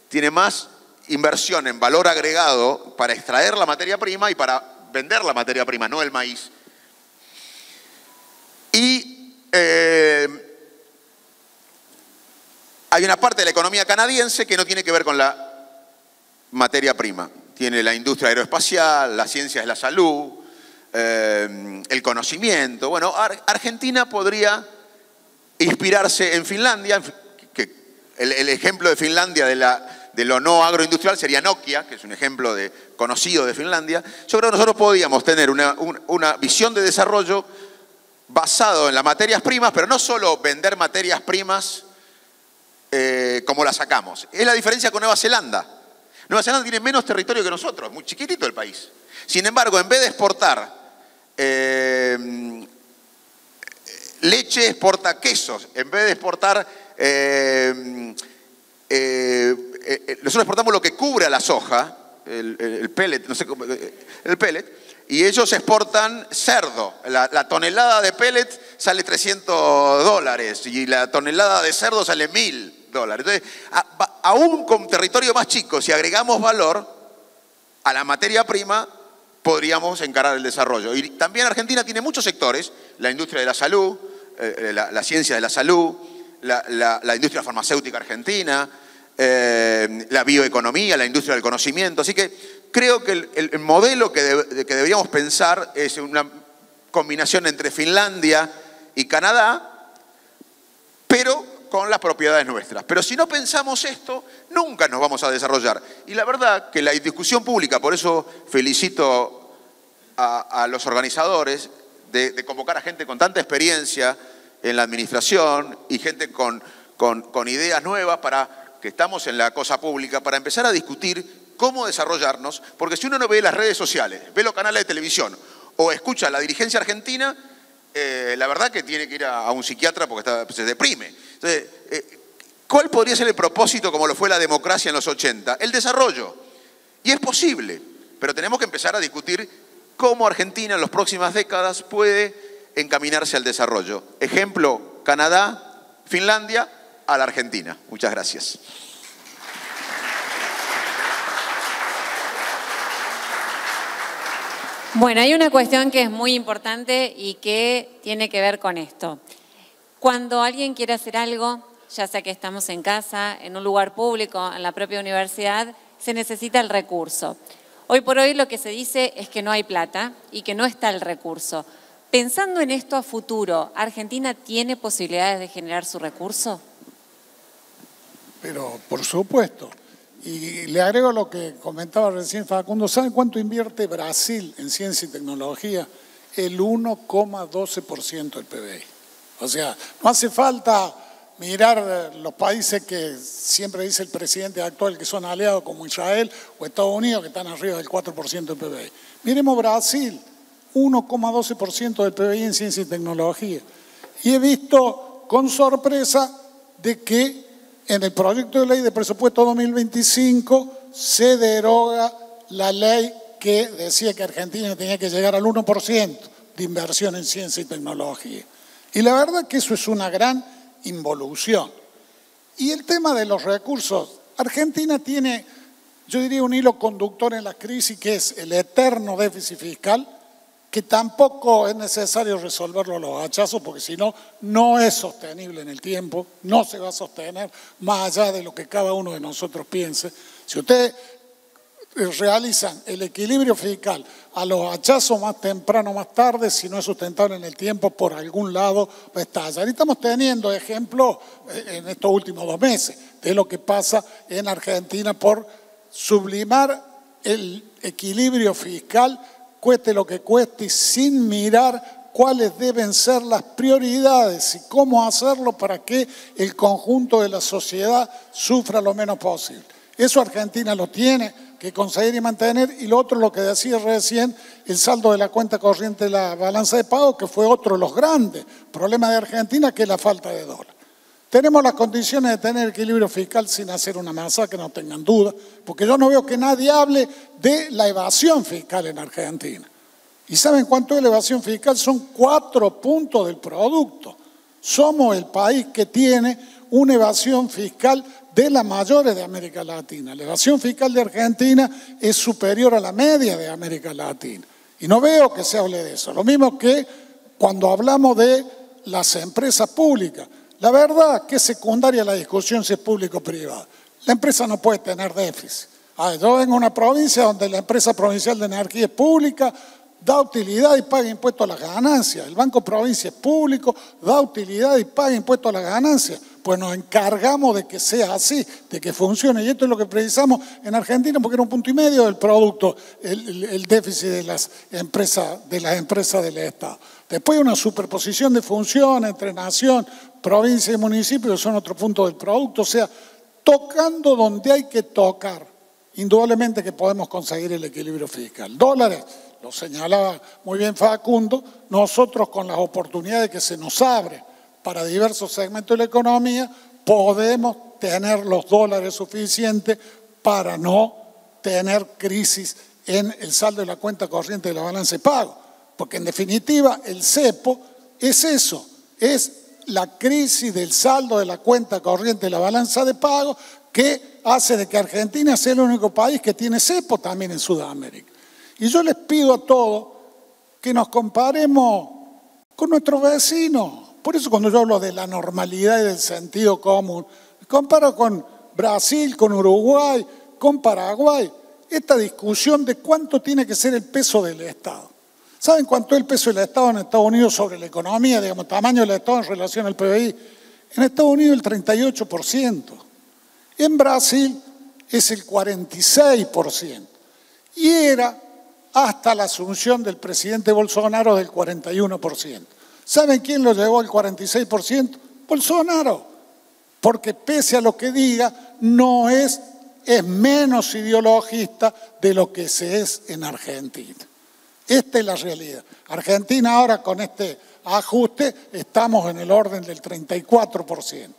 tiene más inversión en valor agregado para extraer la materia prima y para vender la materia prima, no el maíz. Y hay una parte de la economía canadiense que no tiene que ver con la materia prima. Tiene la industria aeroespacial, las ciencias de la salud, el conocimiento. Bueno, Argentina podría inspirarse en Finlandia, que el ejemplo de Finlandia de lo no agroindustrial sería Nokia, que es un ejemplo conocido de Finlandia. Yo creo que nosotros podríamos tener una visión de desarrollo basado en las materias primas, pero no solo vender materias primas como las sacamos. Es la diferencia con Nueva Zelanda. Nueva Zelanda tiene menos territorio que nosotros, muy chiquitito el país. Sin embargo, en vez de exportar leche, exporta quesos. En vez de exportar... nosotros exportamos lo que cubre a la soja, el pellet, no sé cómo, el pellet. y ellos exportan cerdo. La tonelada de pellets sale $300 y la tonelada de cerdo sale $1.000. Entonces, aún con territorio más chico, si agregamos valor a la materia prima, podríamos encarar el desarrollo. Y también Argentina tiene muchos sectores, la industria de la salud, la ciencia de la salud, la industria farmacéutica argentina, la bioeconomía, la industria del conocimiento. Así que creo que el modelo que deberíamos pensar es una combinación entre Finlandia y Canadá, pero con las propiedades nuestras. Pero si no pensamos esto, nunca nos vamos a desarrollar. Y la verdad que la discusión pública, por eso felicito a los organizadores de convocar a gente con tanta experiencia en la administración y gente con ideas nuevas para que estamos en la cosa pública, para empezar a discutir cómo desarrollarnos, porque si uno no ve las redes sociales, ve los canales de televisión o escucha a la dirigencia argentina, la verdad que tiene que ir a un psiquiatra porque se deprime. Entonces, ¿cuál podría ser el propósito como lo fue la democracia en los 80? El desarrollo. Y es posible, pero tenemos que empezar a discutir cómo Argentina en las próximas décadas puede encaminarse al desarrollo. Ejemplo, Canadá, Finlandia, a la Argentina. Muchas gracias. Bueno, hay una cuestión que es muy importante y que tiene que ver con esto. Cuando alguien quiere hacer algo, ya sea que estamos en casa, en un lugar público, en la propia universidad, se necesita el recurso. Hoy por hoy lo que se dice es que no hay plata y que no está el recurso. Pensando en esto a futuro, ¿Argentina tiene posibilidades de generar su recurso? Pero por supuesto. Y le agrego lo que comentaba recién Facundo. ¿Saben cuánto invierte Brasil en ciencia y tecnología? El 1,12% del PBI. O sea, no hace falta mirar los países que siempre dice el presidente actual que son aliados como Israel o Estados Unidos que están arriba del 4% del PBI. Miremos Brasil, 1,12% del PBI en ciencia y tecnología. Y he visto con sorpresa de que en el proyecto de ley de presupuesto 2025 se deroga la ley que decía que Argentina tenía que llegar al 1% de inversión en ciencia y tecnología. Y la verdad que eso es una gran involución. Y el tema de los recursos, Argentina tiene, yo diría, un hilo conductor en la crisis que es el eterno déficit fiscal, que tampoco es necesario resolverlo a los hachazos, porque si no, no es sostenible en el tiempo, no se va a sostener más allá de lo que cada uno de nosotros piense. Si ustedes realizan el equilibrio fiscal a los hachazos más temprano o más tarde, si no es sustentable en el tiempo, por algún lado va a estallar. Y estamos teniendo ejemplos en estos últimos 2 meses de lo que pasa en Argentina por sublimar el equilibrio fiscal, cueste lo que cueste, y sin mirar cuáles deben ser las prioridades y cómo hacerlo para que el conjunto de la sociedad sufra lo menos posible. Eso Argentina lo tiene que conseguir y mantener. Y lo otro, lo que decía recién, el saldo de la cuenta corriente de la balanza de pago, que fue otro de los grandes problemas de Argentina, que es la falta de dólar. Tenemos las condiciones de tener equilibrio fiscal sin hacer una masacre, no tengan duda, porque yo no veo que nadie hable de la evasión fiscal en Argentina. ¿Y saben cuánto es la evasión fiscal? Son 4 puntos del producto. Somos el país que tiene una evasión fiscal de las mayores de América Latina. La evasión fiscal de Argentina es superior a la media de América Latina. Y no veo que se hable de eso. Lo mismo que cuando hablamos de las empresas públicas. La verdad que es secundaria la discusión si es público o privado. La empresa no puede tener déficit. Yo vengo de una provincia donde la empresa provincial de energía es pública, da utilidad y paga impuestos a las ganancias. El Banco Provincia es público, da utilidad y paga impuestos a las ganancias. Pues nos encargamos de que sea así, de que funcione. Y esto es lo que precisamos en Argentina, porque era 1,5 puntos del producto, el déficit de las empresas del Estado. Después una superposición de funciones entre nación, provincia y municipio, que son otro punto del producto. O sea, tocando donde hay que tocar, indudablemente que podemos conseguir el equilibrio fiscal. Dólares, lo señalaba muy bien Facundo, nosotros con las oportunidades que se nos abren para diversos segmentos de la economía, podemos tener los dólares suficientes para no tener crisis en el saldo de la cuenta corriente de la balanza de pago. Porque en definitiva el cepo es eso, es la crisis del saldo de la cuenta corriente de la balanza de pago que hace de que Argentina sea el único país que tiene cepo también en Sudamérica. Y yo les pido a todos que nos comparemos con nuestros vecinos. Por eso cuando yo hablo de la normalidad y del sentido común, me comparo con Brasil, con Uruguay, con Paraguay. Esta discusión de cuánto tiene que ser el peso del Estado. ¿Saben cuánto es el peso del Estado en Estados Unidos sobre la economía, digamos, tamaño del Estado en relación al PBI? En Estados Unidos el 38%. En Brasil es el 46%. Y era hasta la asunción del presidente Bolsonaro del 41%. ¿Saben quién lo llevó al 46%? Bolsonaro. Porque pese a lo que diga, no es menos ideologista de lo que se es en Argentina. Esta es la realidad. Argentina ahora con este ajuste estamos en el orden del 34%.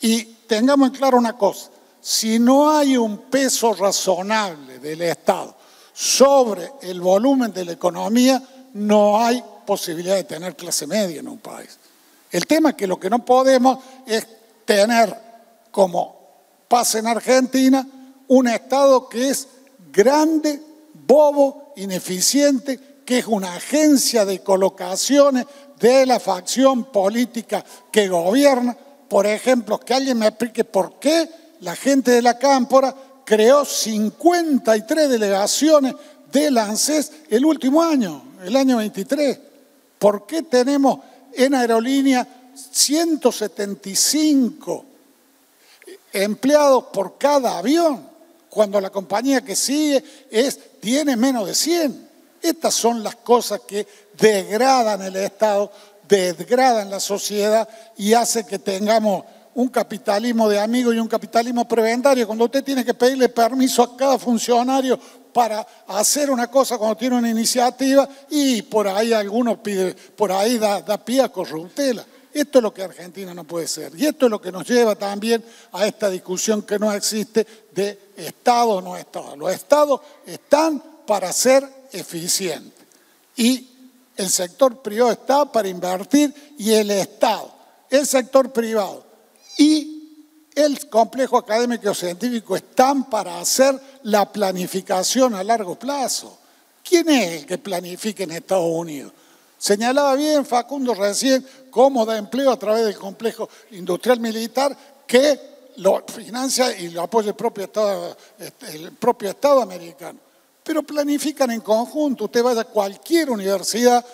Y tengamos en claro una cosa, si no hay un peso razonable del Estado sobre el volumen de la economía, no hay posibilidad de tener clase media en un país. El tema es que lo que no podemos es tener, como pasa en Argentina, un Estado que es grande, bobo, ineficiente, que es una agencia de colocaciones de la facción política que gobierna. Por ejemplo, que alguien me explique por qué la gente de la Cámpora creó 53 delegaciones del ANSES el último año, el año 23. ¿Por qué tenemos en aerolínea 175 empleados por cada avión, cuando la compañía que sigue tiene menos de 100? Estas son las cosas que degradan el Estado, degradan la sociedad y hace que tengamos un capitalismo de amigos y un capitalismo prebendatario. Cuando usted tiene que pedirle permiso a cada funcionario para hacer una cosa cuando tiene una iniciativa y por ahí alguno pide, por ahí da pie a corruptela. Esto es lo que Argentina no puede ser. Y esto es lo que nos lleva también a esta discusión que no existe de Estado o no Estado. Los Estados están para ser eficientes. Y el sector privado está para invertir y el Estado, el sector privado y el complejo académico y científico están para hacer la planificación a largo plazo. ¿Quién es el que planifica en Estados Unidos? Señalaba bien Facundo recién cómo da empleo a través del complejo industrial militar que lo financia y lo apoya el propio Estado americano. Pero planifican en conjunto. Usted vaya a cualquier universidad,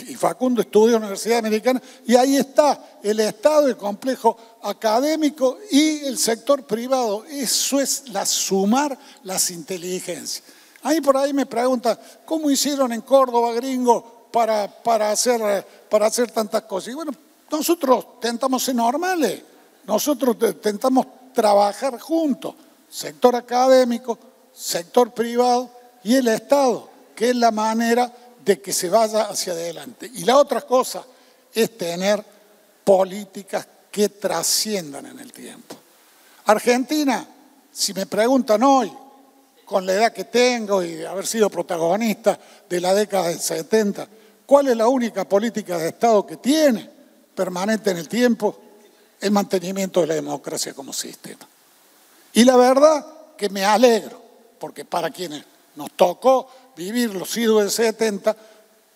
y Facundo estudió en la Universidad Americana, y ahí está el Estado, el complejo académico y el sector privado. Eso es sumar las inteligencias. A mí por ahí me preguntan, ¿cómo hicieron en Córdoba, gringo, para hacer tantas cosas? Y bueno, nosotros tentamos ser normales, nosotros tentamos trabajar juntos, sector académico, sector privado y el Estado, que es la manera de que se vaya hacia adelante. Y la otra cosa es tener políticas que trasciendan en el tiempo. Argentina, si me preguntan hoy, con la edad que tengo y de haber sido protagonista de la década del 70, ¿cuál es la única política de Estado que tiene permanente en el tiempo? El mantenimiento de la democracia como sistema. Y la verdad que me alegro, porque para quienes nos tocó vivir los siglos del 70,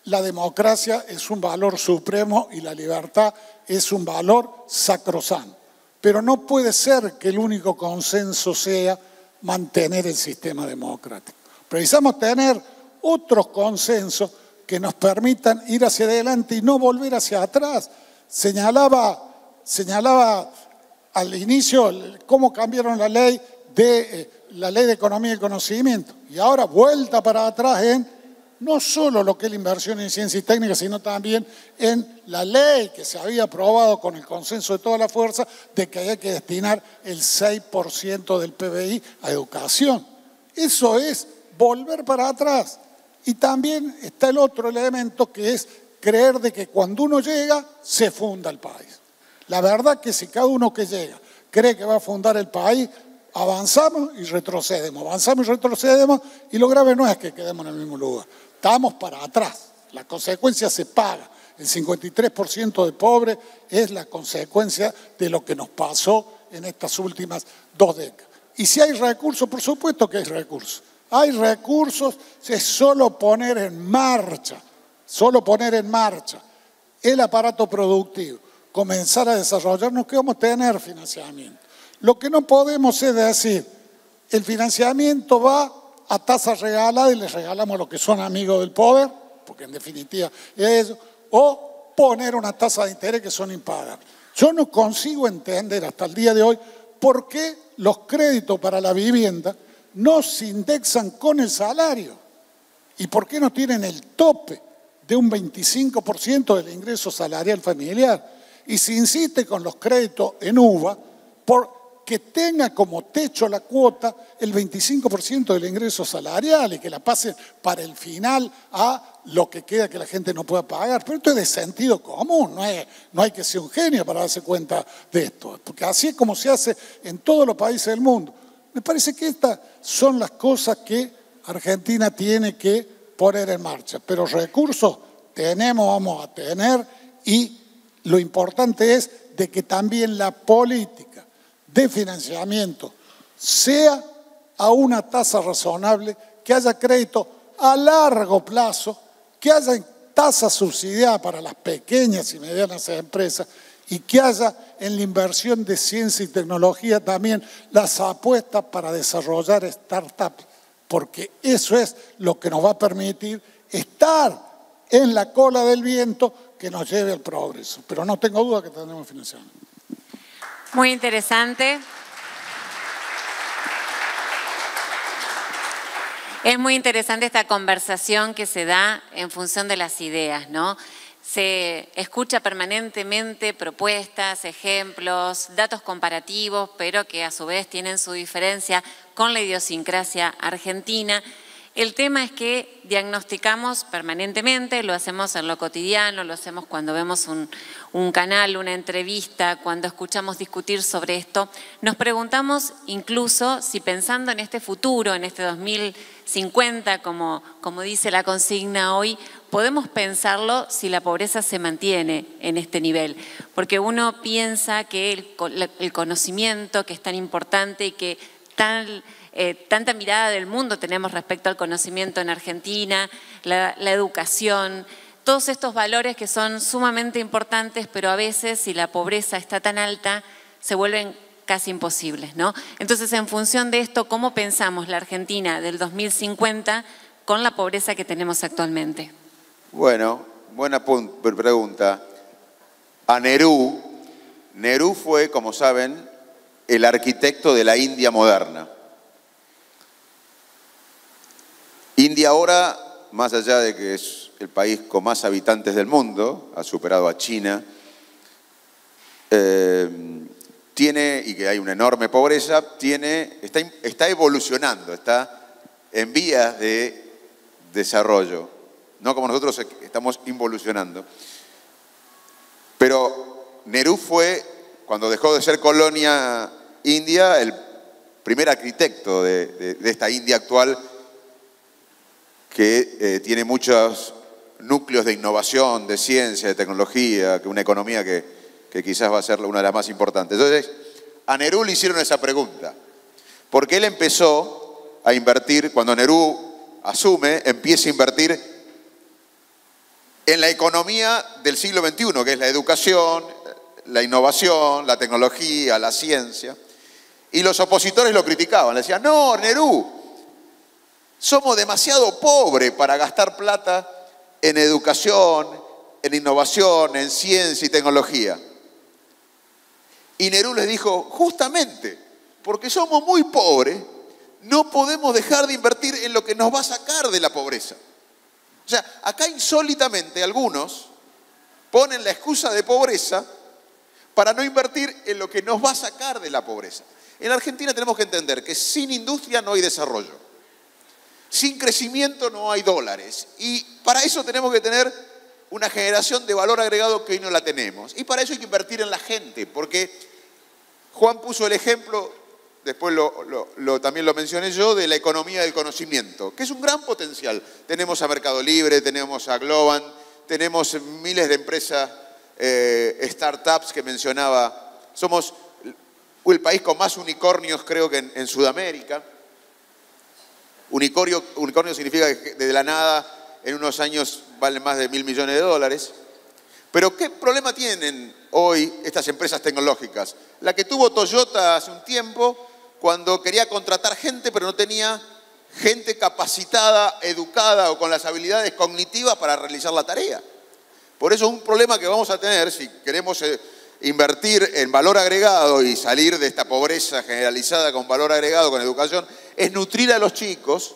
la democracia es un valor supremo y la libertad es un valor sacrosanto. Pero no puede ser que el único consenso sea mantener el sistema democrático. Precisamos tener otros consensos que nos permitan ir hacia adelante y no volver hacia atrás. Señalaba al inicio cómo cambiaron la ley de economía y conocimiento y ahora vuelta para atrás en no solo lo que es la inversión en ciencia y técnica, sino también en la ley que se había aprobado con el consenso de toda la fuerza de que había que destinar el 6% del PBI a educación. Eso es volver para atrás. Y también está el otro elemento que es creer de que cuando uno llega, se funda el país. La verdad que si cada uno que llega cree que va a fundar el país, avanzamos y retrocedemos, y lo grave no es que quedemos en el mismo lugar, estamos para atrás, la consecuencia se paga. El 53% de pobres es la consecuencia de lo que nos pasó en estas últimas 2 décadas. Y si hay recursos, por supuesto que hay recursos. Hay recursos, es solo poner en marcha el aparato productivo, comenzar a desarrollarnos, que vamos a tener financiamiento. Lo que no podemos es decir, el financiamiento va a tasa regalada y les regalamos a los que son amigos del poder, porque en definitiva es eso, o poner una tasa de interés que son impagables. Yo no consigo entender hasta el día de hoy por qué los créditos para la vivienda no se indexan con el salario y por qué no tienen el tope de un 25% del ingreso salarial familiar. Y se insiste con los créditos en UVA por que tenga como techo la cuota el 25% del ingreso salarial y que la pasen para el final a lo que queda que la gente no pueda pagar. Pero esto es de sentido común, no hay que ser un genio para darse cuenta de esto, porque así es como se hace en todos los países del mundo. Me parece que estas son las cosas que Argentina tiene que poner en marcha, pero recursos vamos a tener, y lo importante es de que también la política de financiamiento sea a una tasa razonable, que haya crédito a largo plazo, que haya tasa subsidiada para las pequeñas y medianas empresas y que haya en la inversión de ciencia y tecnología también las apuestas para desarrollar startups, porque eso es lo que nos va a permitir estar en la cola del viento que nos lleve al progreso. Pero no tengo duda que tendremos financiamiento. Muy interesante. Es muy interesante esta conversación que se da en función de las ideas, ¿no? Se escucha permanentemente propuestas, ejemplos, datos comparativos, pero que a su vez tienen su diferencia con la idiosincrasia argentina. El tema es que diagnosticamos permanentemente, lo hacemos en lo cotidiano, lo hacemos cuando vemos un canal, una entrevista, cuando escuchamos discutir sobre esto. Nos preguntamos incluso si pensando en este futuro, en este 2050, como dice la consigna hoy, podemos pensarlo si la pobreza se mantiene en este nivel. Porque uno piensa que el conocimiento, que es tan importante y que tanta mirada del mundo tenemos respecto al conocimiento en Argentina, la educación, todos estos valores que son sumamente importantes, pero a veces si la pobreza está tan alta se vuelven casi imposibles, ¿no? Entonces, en función de esto, ¿cómo pensamos la Argentina del 2050 con la pobreza que tenemos actualmente? Bueno, buena pregunta. A Nehru fue, como saben, el arquitecto de la India moderna. India ahora, más allá de que es el país con más habitantes del mundo, ha superado a China, tiene, y que hay una enorme pobreza, está evolucionando, está en vías de desarrollo, no como nosotros estamos involucionando. Pero Nehru fue, cuando dejó de ser colonia india, el primer arquitecto de esta India actual, que tiene muchos núcleos de innovación, de ciencia, de tecnología, que una economía que quizás va a ser una de las más importantes. Entonces, a Nehru le hicieron esa pregunta, porque él empezó a invertir, cuando Nehru asume, empieza a invertir en la economía del siglo XXI, que es la educación, la innovación, la tecnología, la ciencia. Y los opositores lo criticaban, le decían, no, Nehru, somos demasiado pobres para gastar plata en educación, en innovación, en ciencia y tecnología. Y Nehru les dijo, justamente, porque somos muy pobres, no podemos dejar de invertir en lo que nos va a sacar de la pobreza. O sea, acá insólitamente algunos ponen la excusa de pobreza para no invertir en lo que nos va a sacar de la pobreza. En Argentina tenemos que entender que sin industria no hay desarrollo. Sin crecimiento no hay dólares. Y para eso tenemos que tener una generación de valor agregado que hoy no la tenemos. Y para eso hay que invertir en la gente, porque Juan puso el ejemplo después también lo mencioné yo, de la economía del conocimiento, que es un gran potencial. Tenemos a Mercado Libre, tenemos a Globant, tenemos miles de empresas, startups que mencionaba. Somos el país con más unicornios, creo que en Sudamérica. Unicornio significa que de la nada, en unos años, valen más de $1.000 millones. Pero ¿qué problema tienen hoy estas empresas tecnológicas? La que tuvo Toyota hace un tiempo, cuando quería contratar gente, pero no tenía gente capacitada, educada o con las habilidades cognitivas para realizar la tarea. Por eso un problema que vamos a tener, si queremos invertir en valor agregado y salir de esta pobreza generalizada con valor agregado, con educación, es nutrir a los chicos,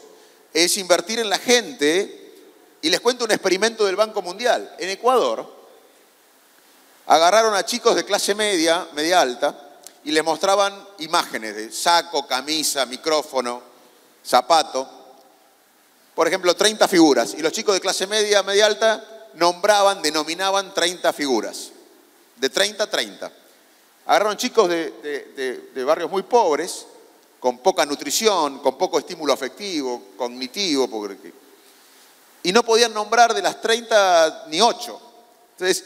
es invertir en la gente. Y les cuento un experimento del Banco Mundial. En Ecuador, agarraron a chicos de clase media, media alta, y les mostraban imágenes de saco, camisa, micrófono, zapato. Por ejemplo, 30 figuras. Y los chicos de clase media, media alta, denominaban 30 figuras. De 30 a 30. Agarraron chicos de barrios muy pobres, con poca nutrición, con poco estímulo afectivo, cognitivo, y no podían nombrar de las 30 ni 8. Entonces,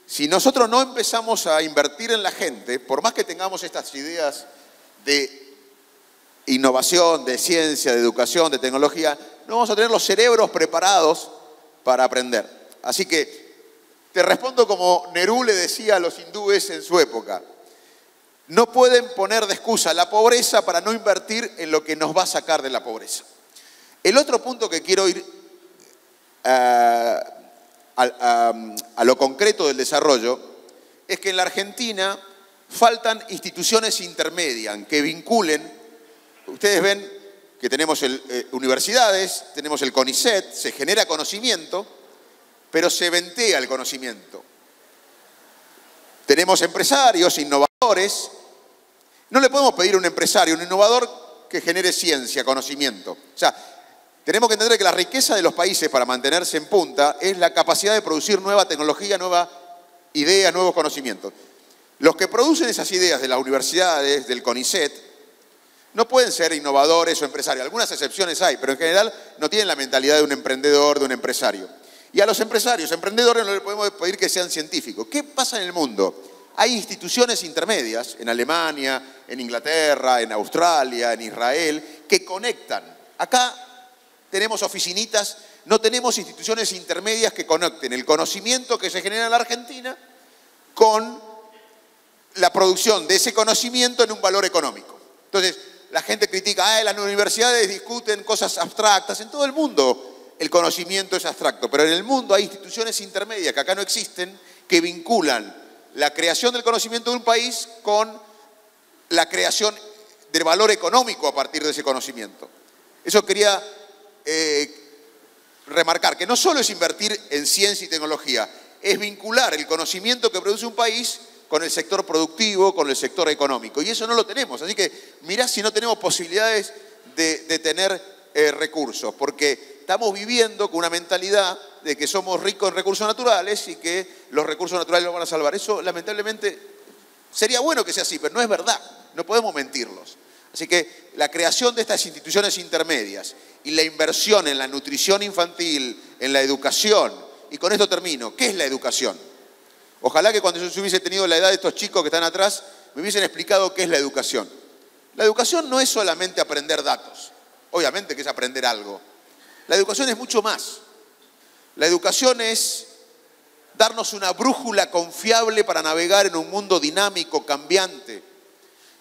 si nosotros no empezamos a invertir en la gente, por más que tengamos estas ideas de innovación, de ciencia, de educación, de tecnología, no vamos a tener los cerebros preparados para aprender. Así que te respondo como Nehru le decía a los hindúes en su época. No pueden poner de excusa la pobreza para no invertir en lo que nos va a sacar de la pobreza. El otro punto que quiero ir a lo concreto del desarrollo es que en la Argentina faltan instituciones intermedias que vinculen. Ustedes ven que tenemos universidades, tenemos el CONICET, se genera conocimiento, pero se ventea el conocimiento. Tenemos empresarios, innovadores. No le podemos pedir a un empresario, un innovador, que genere ciencia, conocimiento. O sea, tenemos que entender que la riqueza de los países para mantenerse en punta es la capacidad de producir nueva tecnología, nueva idea, nuevos conocimientos. Los que producen esas ideas de las universidades, del CONICET, no pueden ser innovadores o empresarios. Algunas excepciones hay, pero en general no tienen la mentalidad de un emprendedor, de un empresario. Y a los empresarios, emprendedores, no les podemos pedir que sean científicos. ¿Qué pasa en el mundo? Hay instituciones intermedias, en Alemania, en Inglaterra, en Australia, en Israel, que conectan. Acá tenemos oficinitas, no tenemos instituciones intermedias que conecten el conocimiento que se genera en la Argentina con la producción de ese conocimiento en un valor económico. Entonces, la gente critica, las universidades discuten cosas abstractas. En todo el mundo el conocimiento es abstracto, pero en el mundo hay instituciones intermedias que acá no existen, que vinculan la creación del conocimiento de un país con la creación del valor económico a partir de ese conocimiento. Eso quería remarcar, que no solo es invertir en ciencia y tecnología, es vincular el conocimiento que produce un país con el sector productivo, con el sector económico. Y eso no lo tenemos. Así que mirá si no tenemos posibilidades de tener recursos, porque estamos viviendo con una mentalidad de que somos ricos en recursos naturales y que los recursos naturales los van a salvar. Eso, lamentablemente, sería bueno que sea así, pero no es verdad. No podemos mentirlos. Así que la creación de estas instituciones intermedias y la inversión en la nutrición infantil, en la educación, y con esto termino, ¿qué es la educación? Ojalá que cuando yo hubiese tenido la edad de estos chicos que están atrás, me hubiesen explicado qué es la educación. La educación no es solamente aprender datos, obviamente que es aprender algo. La educación es mucho más. La educación es darnos una brújula confiable para navegar en un mundo dinámico, cambiante.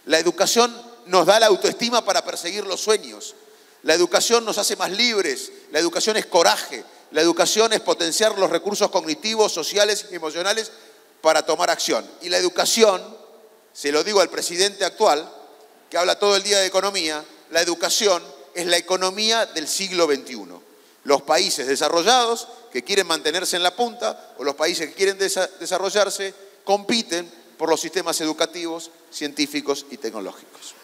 La educación nos da la autoestima para perseguir los sueños. La educación nos hace más libres. La educación es coraje. La educación es potenciar los recursos cognitivos, sociales y emocionales para tomar acción. Y la educación, se lo digo al presidente actual, que habla todo el día de economía, la educación es la economía del siglo XXI. Los países desarrollados que quieren mantenerse en la punta o los países que quieren desarrollarse compiten por los sistemas educativos, científicos y tecnológicos.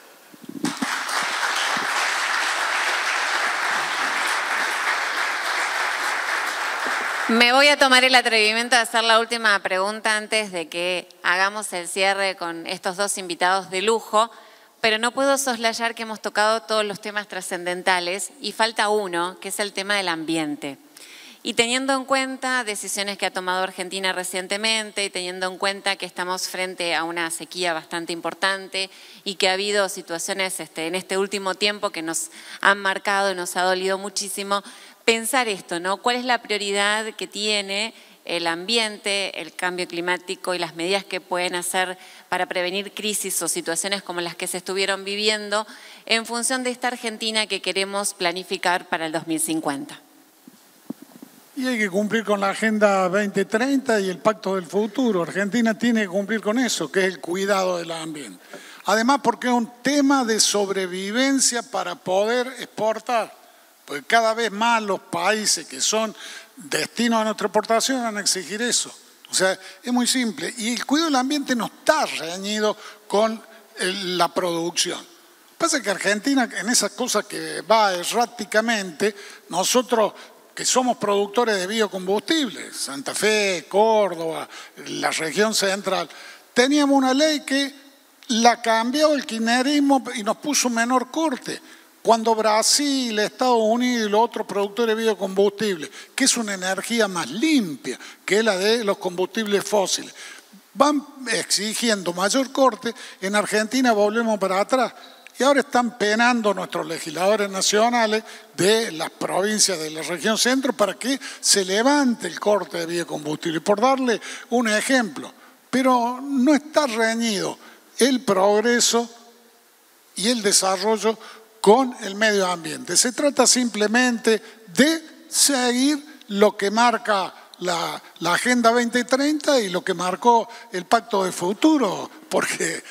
Me voy a tomar el atrevimiento de hacer la última pregunta antes de que hagamos el cierre con estos dos invitados de lujo, pero no puedo soslayar que hemos tocado todos los temas trascendentales y falta uno, que es el tema del ambiente. Y teniendo en cuenta decisiones que ha tomado Argentina recientemente y teniendo en cuenta que estamos frente a una sequía bastante importante y que ha habido situaciones en este último tiempo que nos han marcado y nos ha dolido muchísimo, pensar esto, ¿no? ¿Cuál es la prioridad que tiene el ambiente, el cambio climático y las medidas que pueden hacer para prevenir crisis o situaciones como las que se estuvieron viviendo en función de esta Argentina que queremos planificar para el 2050? Y hay que cumplir con la Agenda 2030 y el Pacto del Futuro. Argentina tiene que cumplir con eso, que es el cuidado del ambiente. Además, porque es un tema de sobrevivencia para poder exportar. Porque cada vez más los países que son destino de nuestra exportación van a exigir eso. O sea, es muy simple. Y el cuidado del ambiente no está reñido con la producción. Lo que pasa es que Argentina, en esas cosas que va erráticamente, nosotros que somos productores de biocombustibles, Santa Fe, Córdoba, la región central, teníamos una ley que la cambió el kirchnerismo y nos puso un menor corte. Cuando Brasil, Estados Unidos y los otros productores de biocombustibles, que es una energía más limpia que la de los combustibles fósiles, van exigiendo mayor corte, en Argentina volvemos para atrás. Y ahora están penando nuestros legisladores nacionales de las provincias de la región centro para que se levante el corte de biocombustible. Por darle un ejemplo, pero no está reñido el progreso y el desarrollo con el medio ambiente. Se trata simplemente de seguir lo que marca la Agenda 2030 y lo que marcó el Pacto de Futuro, porque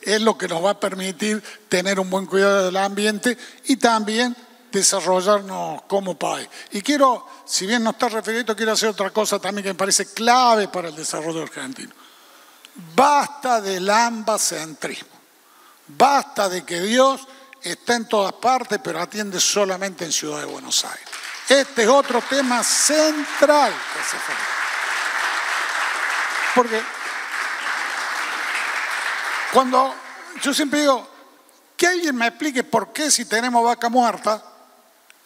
es lo que nos va a permitir tener un buen cuidado del ambiente y también desarrollarnos como país. Y quiero, si bien no está referido, quiero hacer otra cosa también que me parece clave para el desarrollo argentino. Basta del ambacentrismo, basta de que Dios está en todas partes, pero atiende solamente en Ciudad de Buenos Aires. Este es otro tema central que hace falta. Porque cuando yo siempre digo, que alguien me explique por qué si tenemos Vaca Muerta,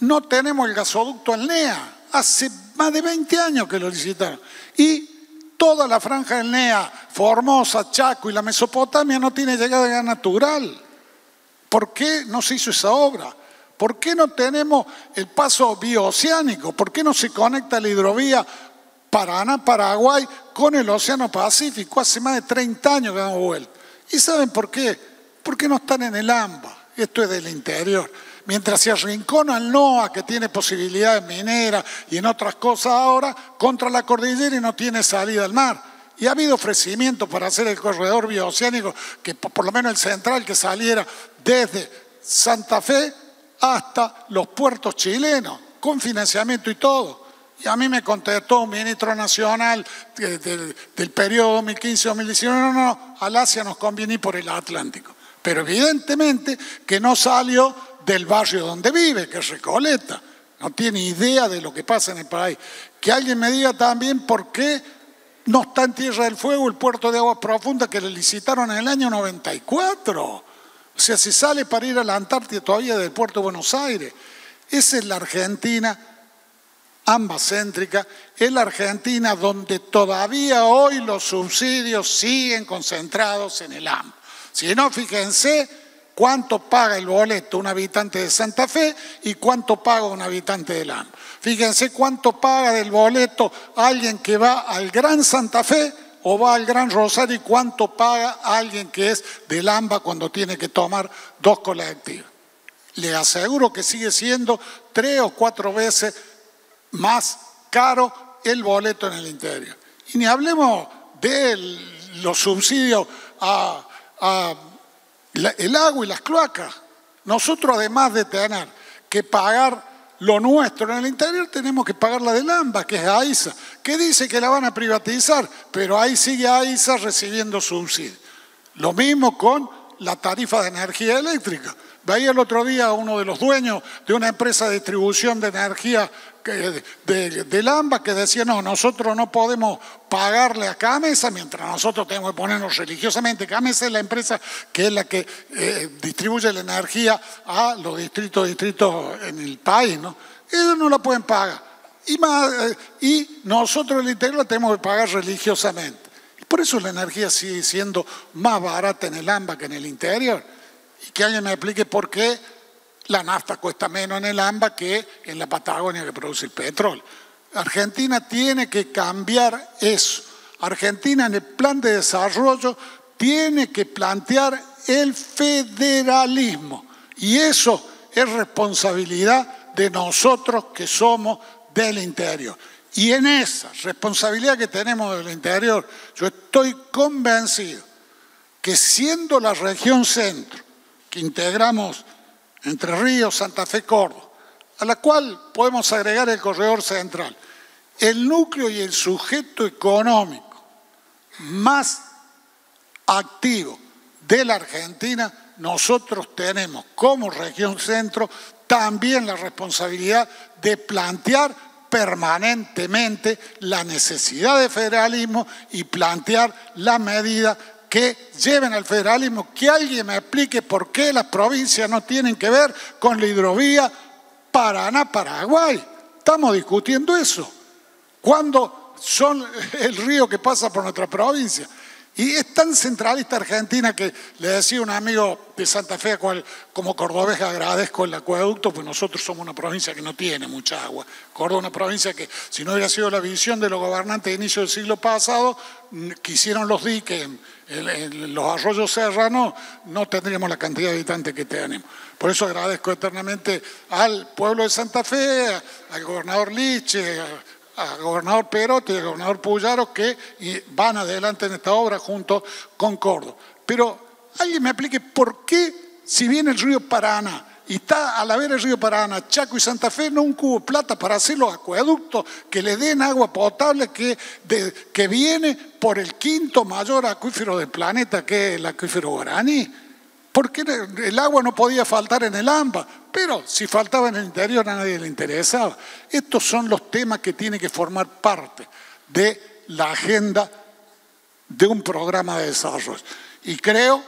no tenemos el gasoducto al NEA. Hace más de 20 años que lo licitaron. Y toda la franja del NEA, Formosa, Chaco y la Mesopotamia no tiene llegada de gas natural. ¿Por qué no se hizo esa obra? ¿Por qué no tenemos el paso bioceánico? ¿Por qué no se conecta la hidrovía Paraná-Paraguay con el Océano Pacífico? Hace más de 30 años que damos vuelta. ¿Y saben por qué? Porque no están en el AMBA. Esto es del interior. Mientras se arrincona el NOA, que tiene posibilidades mineras y en otras cosas ahora, contra la cordillera y no tiene salida al mar. Y ha habido ofrecimientos para hacer el corredor bioceánico, que por lo menos el central, que saliera desde Santa Fe hasta los puertos chilenos, con financiamiento y todo. Y a mí me contestó un ministro nacional del periodo 2015-2019, no, al Asia nos conviene ir por el Atlántico. Pero evidentemente que no salió del barrio donde vive, que es Recoleta. No tiene idea de lo que pasa en el país. Que alguien me diga también por qué no está en Tierra del Fuego el puerto de aguas profundas que le licitaron en el año 94. O sea, se sale para ir a la Antártida todavía del puerto de Buenos Aires. Esa es la Argentina ambacéntrica, es la Argentina donde todavía hoy los subsidios siguen concentrados en el AMBA. Si no, fíjense cuánto paga el boleto un habitante de Santa Fe y cuánto paga un habitante del AMBA. Fíjense cuánto paga del boleto alguien que va al Gran Santa Fe o va al Gran Rosario y cuánto paga alguien que es del AMBA cuando tiene que tomar 2 colectivos. Le aseguro que sigue siendo 3 o 4 veces más caro el boleto en el interior. Y ni hablemos de los subsidios el agua y las cloacas. Nosotros, además de tener que pagar lo nuestro en el interior, tenemos que pagar la del AMBA, que es AISA, que dice que la van a privatizar, pero ahí sigue AISA recibiendo subsidios. Lo mismo con la tarifa de energía eléctrica. Veía el otro día a uno de los dueños de una empresa de distribución de energía del AMBA que decía, no, nosotros no podemos pagarle a Camesa mientras nosotros tenemos que ponernos religiosamente. Camesa es la empresa que es la que distribuye la energía a los distritos en el país, ¿no? Ellos no la pueden pagar. Y nosotros el interior la tenemos que pagar religiosamente. Y por eso la energía sigue siendo más barata en el AMBA que en el interior. Y que alguien me explique por qué la nafta cuesta menos en el AMBA que en la Patagonia que produce el petróleo. Argentina tiene que cambiar eso. Argentina en el plan de desarrollo tiene que plantear el federalismo. Y eso es responsabilidad de nosotros que somos del interior. Y en esa responsabilidad que tenemos del interior, yo estoy convencido que siendo la región centro, que integramos Entre Ríos, Santa Fe, Córdoba, a la cual podemos agregar el corredor central, el núcleo y el sujeto económico más activo de la Argentina, nosotros tenemos como región centro también la responsabilidad de plantear permanentemente la necesidad de federalismo y plantear la medida que lleven al federalismo. Que alguien me explique por qué las provincias no tienen que ver con la hidrovía Paraná-Paraguay. Estamos discutiendo eso. ¿Cuándo son el río que pasa por nuestra provincia? Y es tan centralista Argentina que le decía un amigo de Santa Fe, al cual como cordobés agradezco el acueducto, pues nosotros somos una provincia que no tiene mucha agua. Córdoba es una provincia que, si no hubiera sido la visión de los gobernantes de inicio del siglo pasado, que hicieron los diques en los arroyos serranos, no tendríamos la cantidad de habitantes que tenemos. Por eso agradezco eternamente al pueblo de Santa Fe, al gobernador Liche, al gobernador Perotti y al gobernador Puyaro, que van adelante en esta obra junto con Córdoba. Pero alguien me explique por qué, si viene el río Paraná y está a la vera del río Paraná, Chaco y Santa Fe, no un cubo de plata para hacer los acueductos que le den agua potable que viene por el quinto mayor acuífero del planeta, que es el acuífero Guaraní. Porque el agua no podía faltar en el AMBA, pero si faltaba en el interior a nadie le interesaba. Estos son los temas que tienen que formar parte de la agenda de un programa de desarrollo. Y creo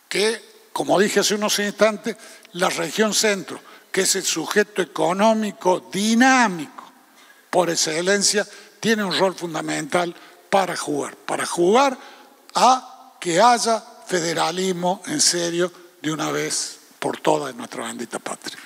que, como dije hace unos instantes, la región centro, que es el sujeto económico dinámico por excelencia, tiene un rol fundamental para jugar a que haya federalismo en serio de una vez por todas en nuestra bendita patria.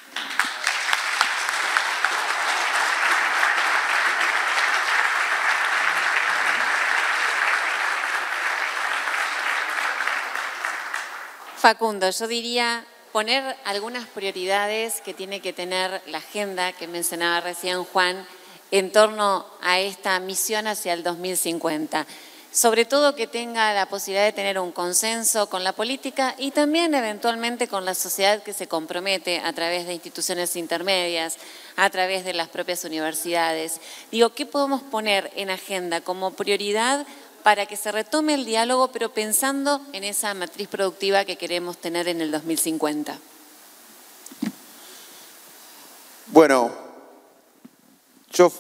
Facundo, yo diría poner algunas prioridades que tiene que tener la agenda que mencionaba recién Juan en torno a esta misión hacia el 2050. Sobre todo que tenga la posibilidad de tener un consenso con la política y también eventualmente con la sociedad que se compromete a través de instituciones intermedias, a través de las propias universidades. Digo, ¿qué podemos poner en agenda como prioridad para que se retome el diálogo, pero pensando en esa matriz productiva que queremos tener en el 2050? Bueno, yo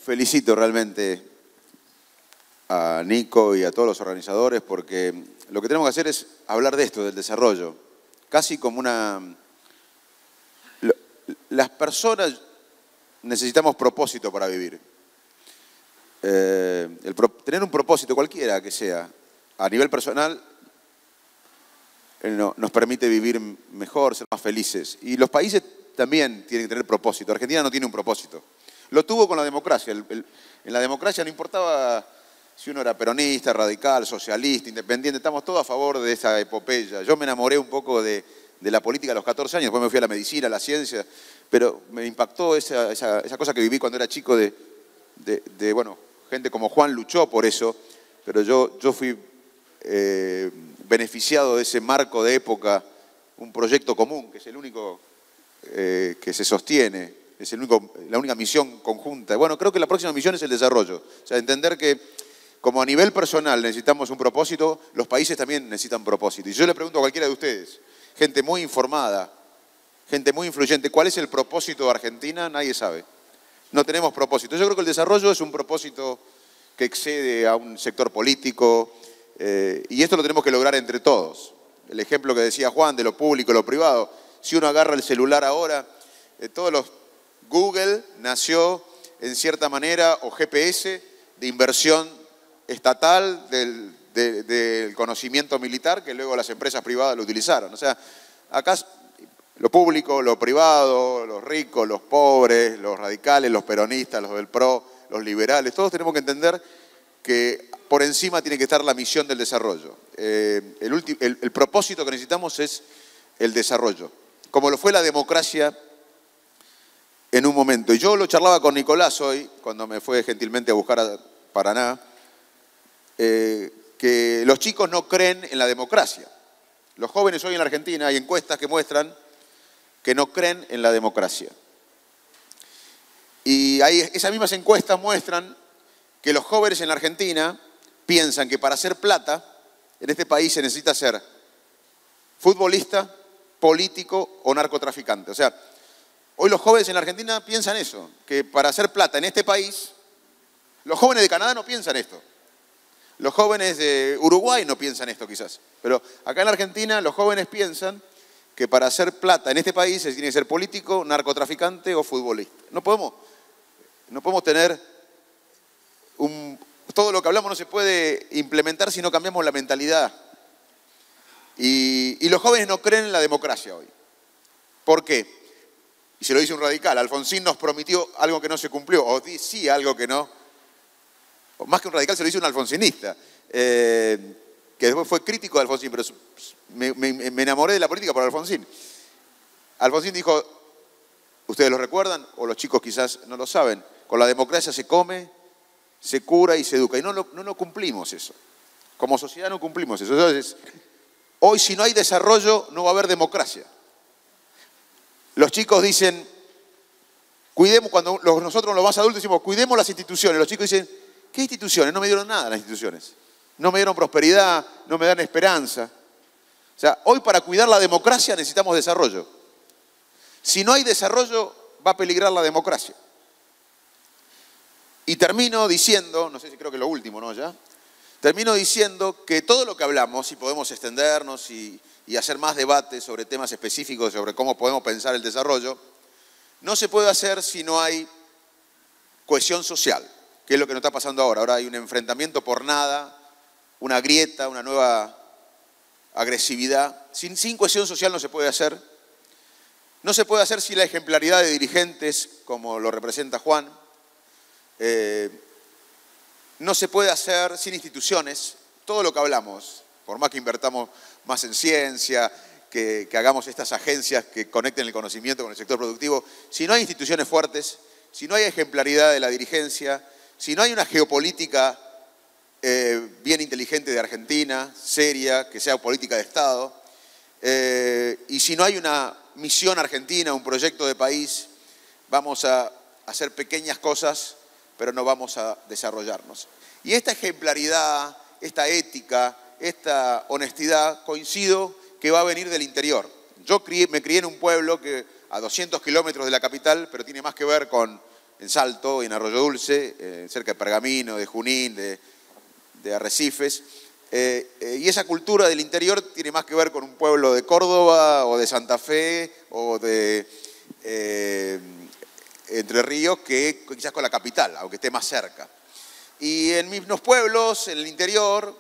felicito realmente a Nico y a todos los organizadores, porque lo que tenemos que hacer es hablar de esto, del desarrollo, casi como una... Las personas necesitamos propósito para vivir. Tener un propósito, cualquiera que sea, a nivel personal, nos permite vivir mejor, ser más felices. Y los países también tienen que tener propósito. Argentina no tiene un propósito. Lo tuvo con la democracia. En la democracia no importaba si uno era peronista, radical, socialista, independiente, estamos todos a favor de esa epopeya. Yo me enamoré un poco de la política a los 14 años, después me fui a la medicina, a la ciencia, pero me impactó esa cosa que viví cuando era chico bueno, gente como Juan luchó por eso, pero yo fui beneficiado de ese marco de época, un proyecto común, que es el único que se sostiene, es la única misión conjunta. Bueno, creo que la próxima misión es el desarrollo, o sea, entender que como a nivel personal necesitamos un propósito, los países también necesitan propósito. Y yo le pregunto a cualquiera de ustedes, gente muy informada, gente muy influyente, ¿cuál es el propósito de Argentina? Nadie sabe. no tenemos propósito. Yo creo que el desarrollo es un propósito que excede a un sector político y esto lo tenemos que lograr entre todos. El ejemplo que decía Juan de lo público y lo privado. Si uno agarra el celular ahora, Google nació en cierta manera, o GPS, de inversión estatal del conocimiento militar que luego las empresas privadas lo utilizaron. O sea, acá lo público, lo privado, los ricos, los pobres, los radicales, los peronistas, los del PRO, los liberales, todos tenemos que entender que por encima tiene que estar la misión del desarrollo. El propósito que necesitamos es el desarrollo, como lo fue la democracia en un momento. Y yo lo charlaba con Nicolás hoy, cuando me fue gentilmente a buscar a Paraná, que los chicos no creen en la democracia. Los jóvenes hoy en la Argentina hay encuestas que muestran que no creen en la democracia. Y esas mismas encuestas muestran que los jóvenes en la Argentina piensan que para hacer plata en este país se necesita ser futbolista, político o narcotraficante. O sea, hoy los jóvenes en la Argentina piensan eso, que para hacer plata en este país, los jóvenes de Canadá no piensan esto. Los jóvenes de Uruguay no piensan esto quizás. Pero acá en la Argentina los jóvenes piensan que para hacer plata en este país se tiene que ser político, narcotraficante o futbolista. No podemos tener todo lo que hablamos no se puede implementar si no cambiamos la mentalidad. Y los jóvenes no creen en la democracia hoy. ¿Por qué? Y se lo dice un radical. Alfonsín nos prometió algo que no se cumplió, o decía algo que no. O más que un radical se lo dice un alfonsinista, que después fue crítico de Alfonsín, pero me enamoré de la política por Alfonsín. Alfonsín dijo, ustedes lo recuerdan, o los chicos quizás no lo saben, con la democracia se come, se cura y se educa. Y no cumplimos eso. Como sociedad no cumplimos eso. Entonces, hoy si no hay desarrollo, no va a haber democracia. Los chicos dicen, cuidemos, cuando nosotros los más adultos decimos, cuidemos las instituciones. Los chicos dicen, ¿qué instituciones? No me dieron nada las instituciones. No me dieron prosperidad, no me dan esperanza. O sea, hoy para cuidar la democracia necesitamos desarrollo. Si no hay desarrollo, va a peligrar la democracia. Y termino diciendo, no sé si creo que lo último, ¿no? Ya. Termino diciendo que todo lo que hablamos, y podemos extendernos y hacer más debates sobre temas específicos, sobre cómo podemos pensar el desarrollo, no se puede hacer si no hay cohesión social, que es lo que nos está pasando ahora. Ahora hay un enfrentamiento por nada, una grieta, una nueva agresividad. Sin cohesión social no se puede hacer. No se puede hacer sin la ejemplaridad de dirigentes, como lo representa Juan. No se puede hacer sin instituciones. Todo lo que hablamos, por más que invertamos más en ciencia, que hagamos estas agencias que conecten el conocimiento con el sector productivo, si no hay instituciones fuertes, si no hay ejemplaridad de la dirigencia, si no hay una geopolítica bien inteligente de Argentina, seria, que sea política de Estado, y si no hay una misión argentina, un proyecto de país, vamos a hacer pequeñas cosas, pero no vamos a desarrollarnos. Y esta ejemplaridad, esta ética, esta honestidad, coincido que va a venir del interior. Yo me crié en un pueblo que a 200 kilómetros de la capital, pero tiene más que ver en Salto, en Arroyo Dulce, cerca de Pergamino, de Junín, de Arrecifes. Y esa cultura del interior tiene más que ver con un pueblo de Córdoba o de Santa Fe o de Entre Ríos que quizás con la capital, aunque esté más cerca. Y en mismos pueblos, en el interior,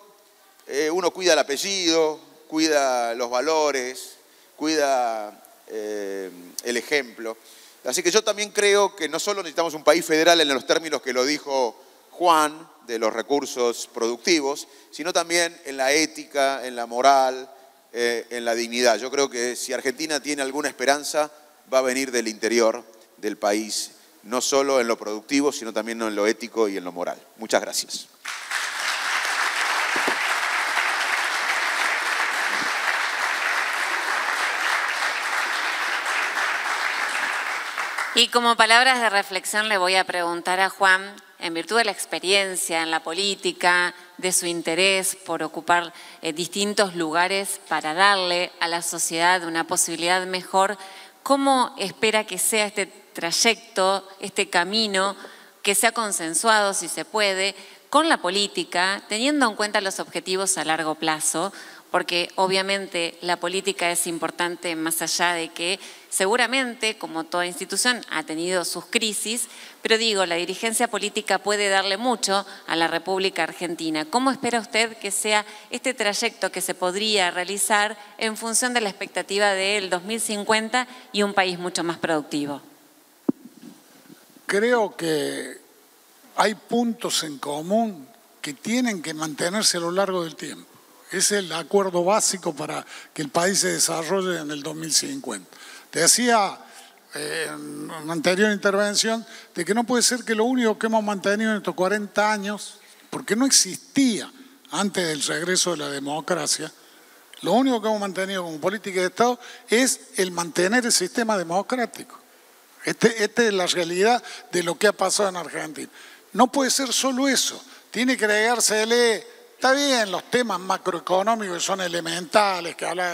uno cuida el apellido, cuida los valores, cuida el ejemplo. Así que yo también creo que no solo necesitamos un país federal en los términos que lo dijo Juan, de los recursos productivos, sino también en la ética, en la moral, en la dignidad. Yo creo que si Argentina tiene alguna esperanza, va a venir del interior del país, no solo en lo productivo, sino también en lo ético y en lo moral. Muchas gracias. Y como palabras de reflexión le voy a preguntar a Juan, en virtud de la experiencia en la política, de su interés por ocupar distintos lugares para darle a la sociedad una posibilidad mejor, ¿cómo espera que sea este trayecto, este camino que se ha consensuado, si se puede, con la política, teniendo en cuenta los objetivos a largo plazo, porque obviamente la política es importante más allá de que seguramente, como toda institución, ha tenido sus crisis, pero digo, la dirigencia política puede darle mucho a la República Argentina. ¿Cómo espera usted que sea este trayecto que se podría realizar en función de la expectativa del 2050 y un país mucho más productivo? Creo que hay puntos en común que tienen que mantenerse a lo largo del tiempo. Es el acuerdo básico para que el país se desarrolle en el 2050. Te decía en una anterior intervención de que no puede ser que lo único que hemos mantenido en estos 40 años, porque no existía antes del regreso de la democracia, lo único que hemos mantenido como política de Estado es el mantener el sistema democrático. Esta es la realidad de lo que ha pasado en Argentina. No puede ser solo eso, tiene que agregársele. Está bien, los temas macroeconómicos son elementales, que habla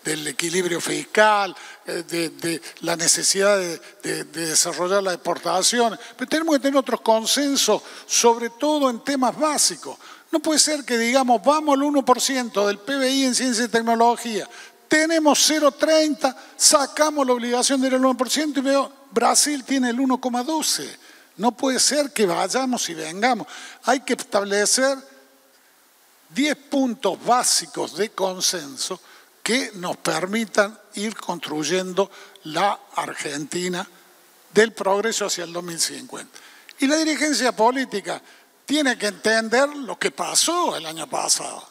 del equilibrio fiscal, de la necesidad de desarrollar las exportaciones, pero tenemos que tener otros consensos, sobre todo en temas básicos. No puede ser que digamos, vamos al 1% del PBI en ciencia y tecnología, tenemos 0,30, sacamos la obligación del 1% y veo, Brasil tiene el 1,12. No puede ser que vayamos y vengamos. Hay que establecer 10 puntos básicos de consenso que nos permitan ir construyendo la Argentina del progreso hacia el 2050. Y la dirigencia política tiene que entender lo que pasó el año pasado.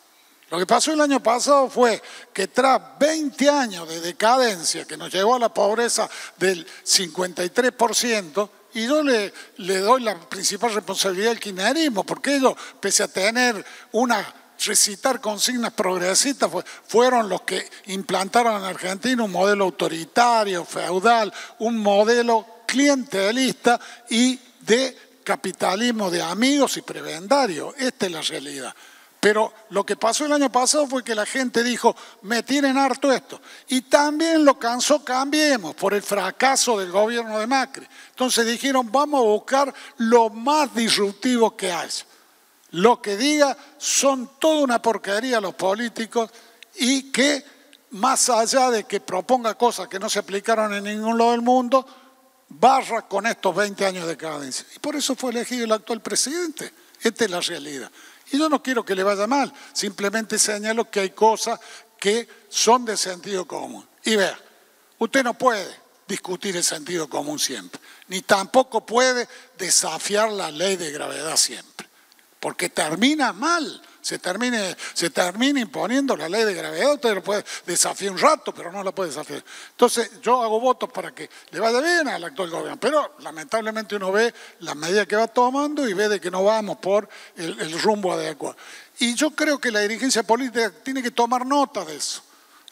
Lo que pasó el año pasado fue que tras 20 años de decadencia que nos llevó a la pobreza del 53%, y yo le doy la principal responsabilidad al kirchnerismo, porque ellos, pese a tener recitar consignas progresistas, fueron los que implantaron en Argentina un modelo autoritario, feudal, un modelo clientelista y de capitalismo de amigos y prebendario. Esta es la realidad. Pero lo que pasó el año pasado fue que la gente dijo, me tienen harto esto. Y también lo cansó Cambiemos por el fracaso del gobierno de Macri. Entonces dijeron, vamos a buscar lo más disruptivo que haya. Lo que diga son toda una porquería los políticos y que más allá de que proponga cosas que no se aplicaron en ningún lado del mundo, barra con estos 20 años de decadencia. Y por eso fue elegido el actual presidente. Esta es la realidad. Y yo no quiero que le vaya mal, simplemente señalo que hay cosas que son de sentido común. Y vea, usted no puede discutir el sentido común siempre, ni tampoco puede desafiar la ley de gravedad siempre, porque termina mal, se termina imponiendo la ley de gravedad. Usted lo puede desafiar un rato, pero no la puede desafiar. Entonces yo hago votos para que le vaya bien al actual gobierno, pero lamentablemente uno ve las medidas que va tomando y ve de que no vamos por el rumbo adecuado. Y yo creo que la dirigencia política tiene que tomar nota de eso.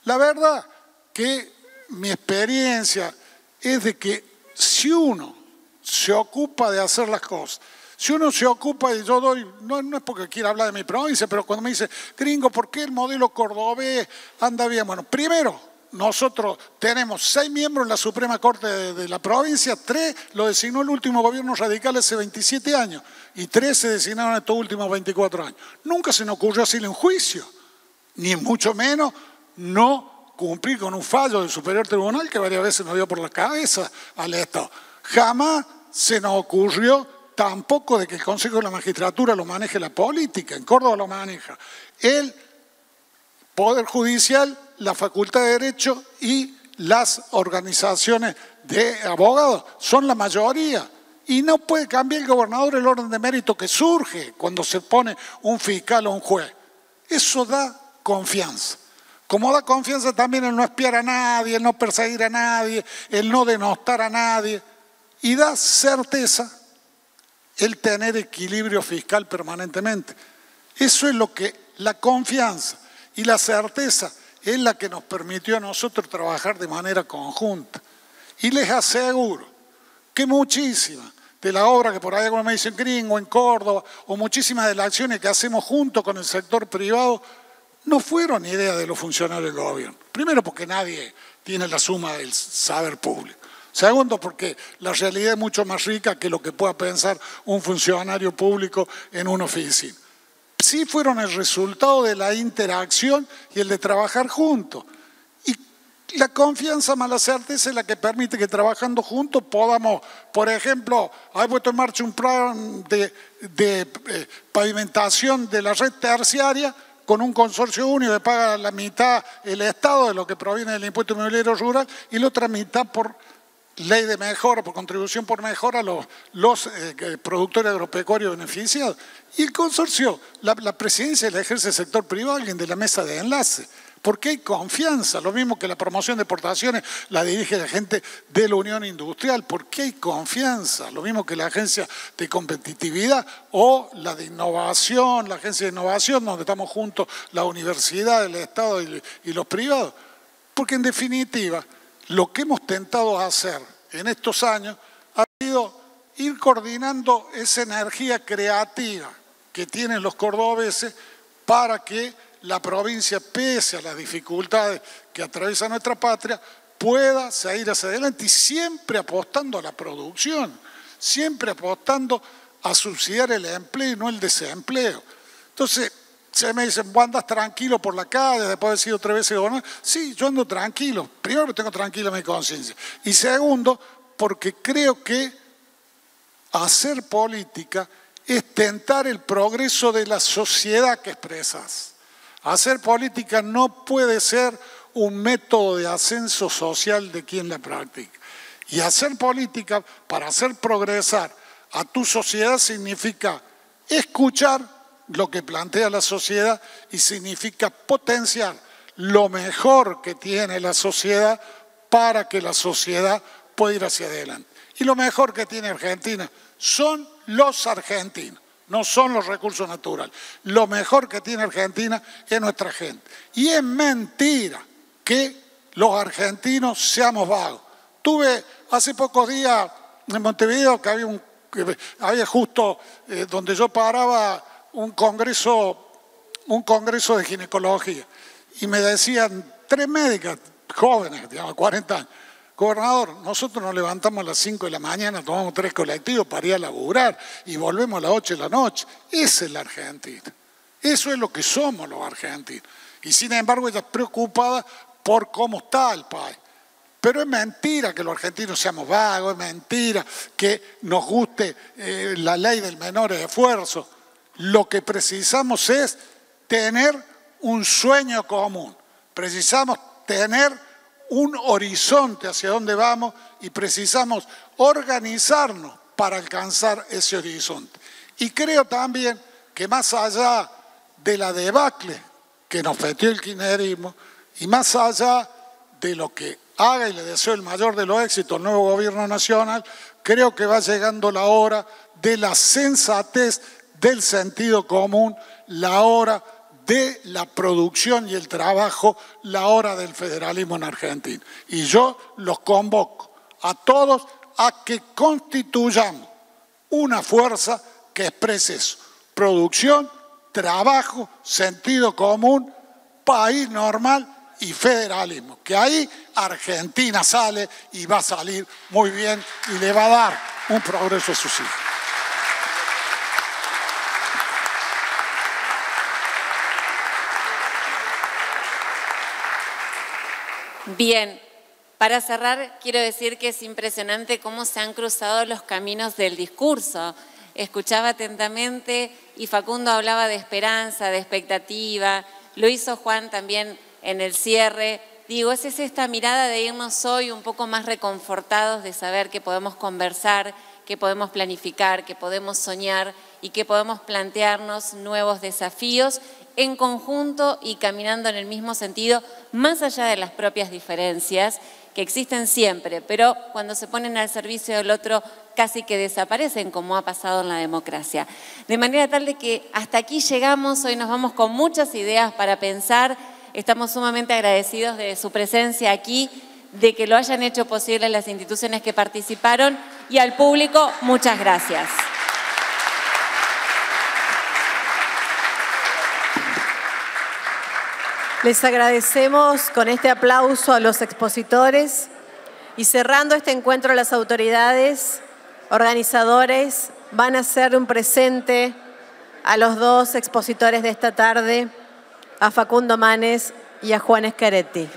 La verdad que mi experiencia es de que si uno se ocupa de hacer las cosas, si uno se ocupa, y yo doy, no es porque quiera hablar de mi provincia, pero cuando me dice, gringo, ¿por qué el modelo cordobés anda bien? Bueno, primero, nosotros tenemos 6 miembros en la Suprema Corte de la provincia, 3 lo designó el último gobierno radical hace 27 años, y 3 se designaron estos últimos 24 años. Nunca se nos ocurrió hacerle un juicio, ni mucho menos no cumplir con un fallo del Superior Tribunal que varias veces nos dio por la cabeza al Estado. Jamás se nos ocurrió tampoco de que el Consejo de la Magistratura lo maneje la política, en Córdoba lo maneja el Poder Judicial, la Facultad de Derecho y las organizaciones de abogados, son la mayoría. Y no puede cambiar el gobernador el orden de mérito que surge cuando se pone un fiscal o un juez. Eso da confianza. Como da confianza también el no espiar a nadie, el no perseguir a nadie, el no denostar a nadie. Y da certeza el tener equilibrio fiscal permanentemente. Eso es lo que la confianza y la certeza es la que nos permitió a nosotros trabajar de manera conjunta. Y les aseguro que muchísimas de la obra que por ahí como me dicen gringo en Córdoba, o muchísimas de las acciones que hacemos junto con el sector privado, no fueron idea de los funcionarios del gobierno. Primero porque nadie tiene la suma del saber público. Segundo, porque la realidad es mucho más rica que lo que pueda pensar un funcionario público en una oficina. Sí fueron el resultado de la interacción y el de trabajar juntos. Y la confianza, mala certeza, es la que permite que trabajando juntos podamos, por ejemplo, hay puesto en marcha un plan de pavimentación de la red terciaria con un consorcio único que paga la mitad el Estado de lo que proviene del impuesto inmobiliario rural y la otra mitad por ley de mejora, por contribución por mejora a los productores agropecuarios beneficiados. Y el consorcio, la presidencia la ejerce el sector privado, alguien de la mesa de enlace. Porque hay confianza, lo mismo que la promoción de exportaciones la dirige la gente de la Unión Industrial, porque hay confianza, lo mismo que la agencia de competitividad o la de innovación, la agencia de innovación, donde estamos juntos la universidad, el Estado y los privados. Porque en definitiva, lo que hemos tentado hacer en estos años ha sido ir coordinando esa energía creativa que tienen los cordobeses para que la provincia, pese a las dificultades que atraviesa nuestra patria, pueda seguir hacia adelante y siempre apostando a la producción, siempre apostando a subsidiar el empleo y no el desempleo. Entonces, se me dicen, ¿vos andas tranquilo por la calle después de haber sido 3 veces gobernador? Sí, yo ando tranquilo. Primero, porque tengo tranquila mi conciencia. Y segundo, porque creo que hacer política es tentar el progreso de la sociedad que expresas. Hacer política no puede ser un método de ascenso social de quien la practica. Y hacer política para hacer progresar a tu sociedad significa escuchar lo que plantea la sociedad y significa potenciar lo mejor que tiene la sociedad para que la sociedad pueda ir hacia adelante. Y lo mejor que tiene Argentina son los argentinos, no son los recursos naturales. Lo mejor que tiene Argentina es nuestra gente. Y es mentira que los argentinos seamos vagos. Tuve hace pocos días en Montevideo que había justo donde yo paraba un congreso de ginecología y me decían 3 médicas jóvenes, digamos, 40 años, gobernador, nosotros nos levantamos a las 5 de la mañana, tomamos 3 colectivos para ir a laburar y volvemos a las 8 de la noche. Esa es la Argentina. Eso es lo que somos los argentinos. Y sin embargo ella es preocupada por cómo está el país. Pero es mentira que los argentinos seamos vagos, es mentira que nos guste la ley del menor esfuerzo. Lo que precisamos es tener un sueño común. Precisamos tener un horizonte hacia dónde vamos y precisamos organizarnos para alcanzar ese horizonte. Y creo también que más allá de la debacle que nos metió el kirchnerismo y más allá de lo que haga, y le deseo el mayor de los éxitos al nuevo gobierno nacional, creo que va llegando la hora de la sensatez, del sentido común, la hora de la producción y el trabajo, la hora del federalismo en Argentina. Y yo los convoco a todos a que constituyamos una fuerza que exprese eso: producción, trabajo, sentido común, país normal y federalismo. Que ahí Argentina sale y va a salir muy bien y le va a dar un progreso a sus hijos. Bien, para cerrar quiero decir que es impresionante cómo se han cruzado los caminos del discurso. Escuchaba atentamente y Facundo hablaba de esperanza, de expectativa, lo hizo Juan también en el cierre. Digo, es esta mirada de irnos hoy un poco más reconfortados, de saber que podemos conversar, que podemos planificar, que podemos soñar y que podemos plantearnos nuevos desafíos en conjunto y caminando en el mismo sentido, más allá de las propias diferencias que existen siempre, pero cuando se ponen al servicio del otro casi que desaparecen, como ha pasado en la democracia. De manera tal de que hasta aquí llegamos, hoy nos vamos con muchas ideas para pensar, estamos sumamente agradecidos de su presencia aquí, de que lo hayan hecho posible las instituciones que participaron y al público, muchas gracias. Les agradecemos con este aplauso a los expositores. Y cerrando este encuentro, las autoridades, organizadores, van a hacer un presente a los dos expositores de esta tarde, a Facundo Manes y a Juan Schiaretti.